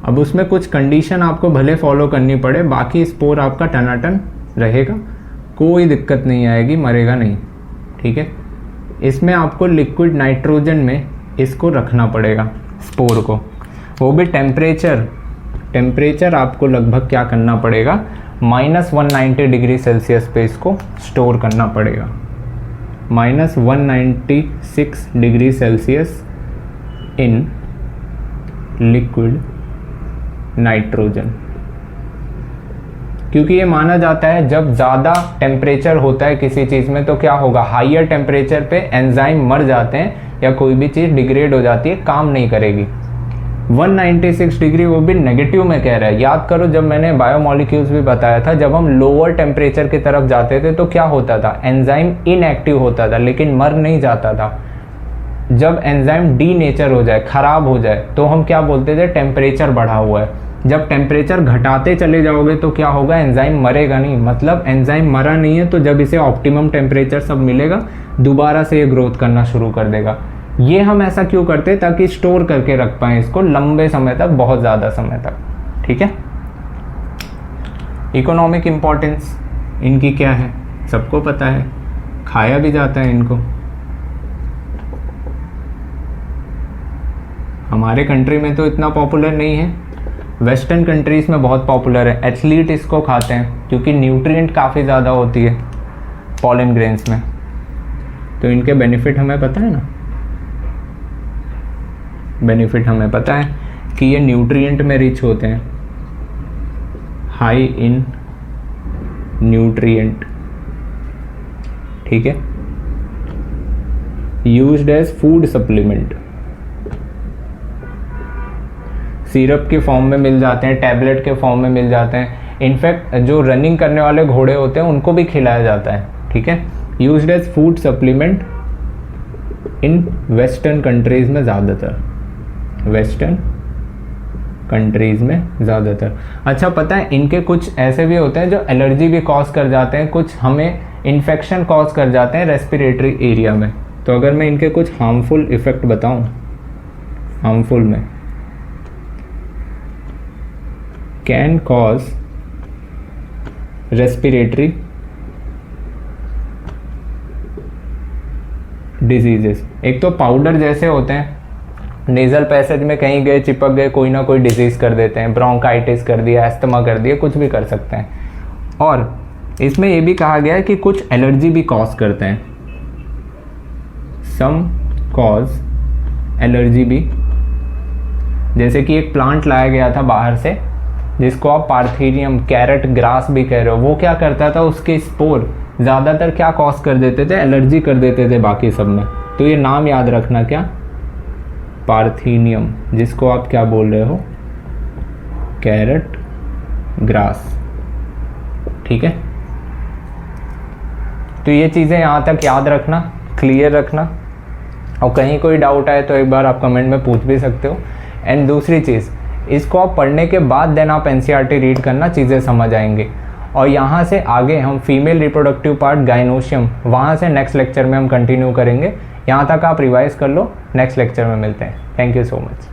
Speaker 1: अब उसमें कुछ कंडीशन आपको भले फॉलो करनी पड़े, बाकी स्पोर आपका टनाटन रहेगा, कोई दिक्कत नहीं आएगी, मरेगा नहीं। ठीक है, इसमें आपको लिक्विड नाइट्रोजन में इसको रखना पड़ेगा स्पोर को, वो भी टेम्परेचर आपको लगभग क्या करना पड़ेगा, -190 डिग्री सेल्सियस पे इसको स्टोर करना पड़ेगा, -196 degree Celsius in liquid nitrogen. क्योंकि ये माना जाता है जब ज़्यादा टेम्परेचर होता है किसी चीज़ में तो क्या होगा, हाईयर टेम्परेचर पे एंजाइम मर जाते हैं या कोई भी चीज़ डिग्रेड हो जाती है, काम नहीं करेगी। 196 डिग्री वो भी नेगेटिव में कह रहा है। याद करो जब मैंने बायोमोलिक्यूल्स भी बताया था, जब हम लोअर टेम्परेचर की तरफ जाते थे तो क्या होता था, एंजाइम इनएक्टिव होता था लेकिन मर नहीं जाता था। जब एंजाइम डी नेचर हो जाए, खराब हो जाए, तो हम क्या बोलते थे, टेम्परेचर बढ़ा हुआ है। जब टेम्परेचर घटाते चले जाओगे तो क्या होगा, एंजाइम मरेगा नहीं, मतलब एंजाइम मरा नहीं है, तो जब इसे ऑप्टिमम टेम्परेचर सब मिलेगा दोबारा से ये ग्रोथ करना शुरू कर देगा। ये हम ऐसा क्यों करते हैं, ताकि स्टोर करके रख पाएँ इसको लंबे समय तक, बहुत ज़्यादा समय तक। ठीक है, इकोनॉमिक इम्पोर्टेंस इनकी क्या है सबको पता है, खाया भी जाता है इनको, हमारे कंट्री में तो इतना पॉपुलर नहीं है, वेस्टर्न कंट्रीज़ में बहुत पॉपुलर है। एथलीट इसको खाते हैं क्योंकि न्यूट्रिएंट काफ़ी ज़्यादा होती है पॉलन ग्रेन्स में। तो इनके बेनिफिट हमें पता है ना, बेनिफिट हमें पता है कि ये न्यूट्रिएंट में रिच होते हैं, हाई इन न्यूट्रिएंट, ठीक है। Used as food supplement, syrup के फॉर्म में मिल जाते हैं, टैबलेट के फॉर्म में मिल जाते हैं। इनफैक्ट जो रनिंग करने वाले घोड़े होते हैं उनको भी खिलाया जाता है, ठीक है। Used as food supplement in western countries में ज़्यादातर, वेस्टर्न कंट्रीज़ में ज़्यादातर। अच्छा, पता है इनके कुछ ऐसे भी होते हैं जो एलर्जी भी कॉज कर जाते हैं, कुछ हमें इन्फेक्शन कॉज कर जाते हैं रेस्पिरेटरी एरिया में। तो अगर मैं इनके कुछ हार्मफुल इफ़ेक्ट बताऊं, हार्मफुल में कैन कॉज रेस्पिरेटरी डिजीजेस। एक तो पाउडर जैसे होते हैं, नेज़ल पैसेज में कहीं गए, चिपक गए, कोई ना कोई डिजीज़ कर देते हैं, ब्रोंकाइटिस कर दिया, एस्थमा कर दिया, कुछ भी कर सकते हैं। और इसमें ये भी कहा गया है कि कुछ एलर्जी भी कॉज करते हैं, सम कॉज एलर्जी भी। जैसे कि एक प्लांट लाया गया था बाहर से जिसको आप पार्थेनियम कैरेट ग्रास भी कह रहे हो, वो क्या करता था, उसके स्पोर ज़्यादातर क्या कॉज कर देते थे, एलर्जी कर देते थे बाकी सब में। तो ये नाम याद रखना, क्या, पार्थेनियम, जिसको आप क्या बोल रहे हो, कैरेट ग्रास, ठीक है। तो ये चीज़ें यहाँ तक याद रखना, क्लियर रखना, और कहीं कोई डाउट आए तो एक बार आप कमेंट में पूछ भी सकते हो। एंड दूसरी चीज़, इसको आप पढ़ने के बाद देन आप एनसीईआरटी रीड करना, चीज़ें समझ आएंगे। और यहाँ से आगे हम फीमेल रिप्रोडक्टिव पार्ट गाइनोशियम, वहाँ से नेक्स्ट लेक्चर में हम कंटिन्यू करेंगे। यहाँ तक आप रिवाइज कर लो, नेक्स्ट लेक्चर में मिलते हैं। Thank you so much.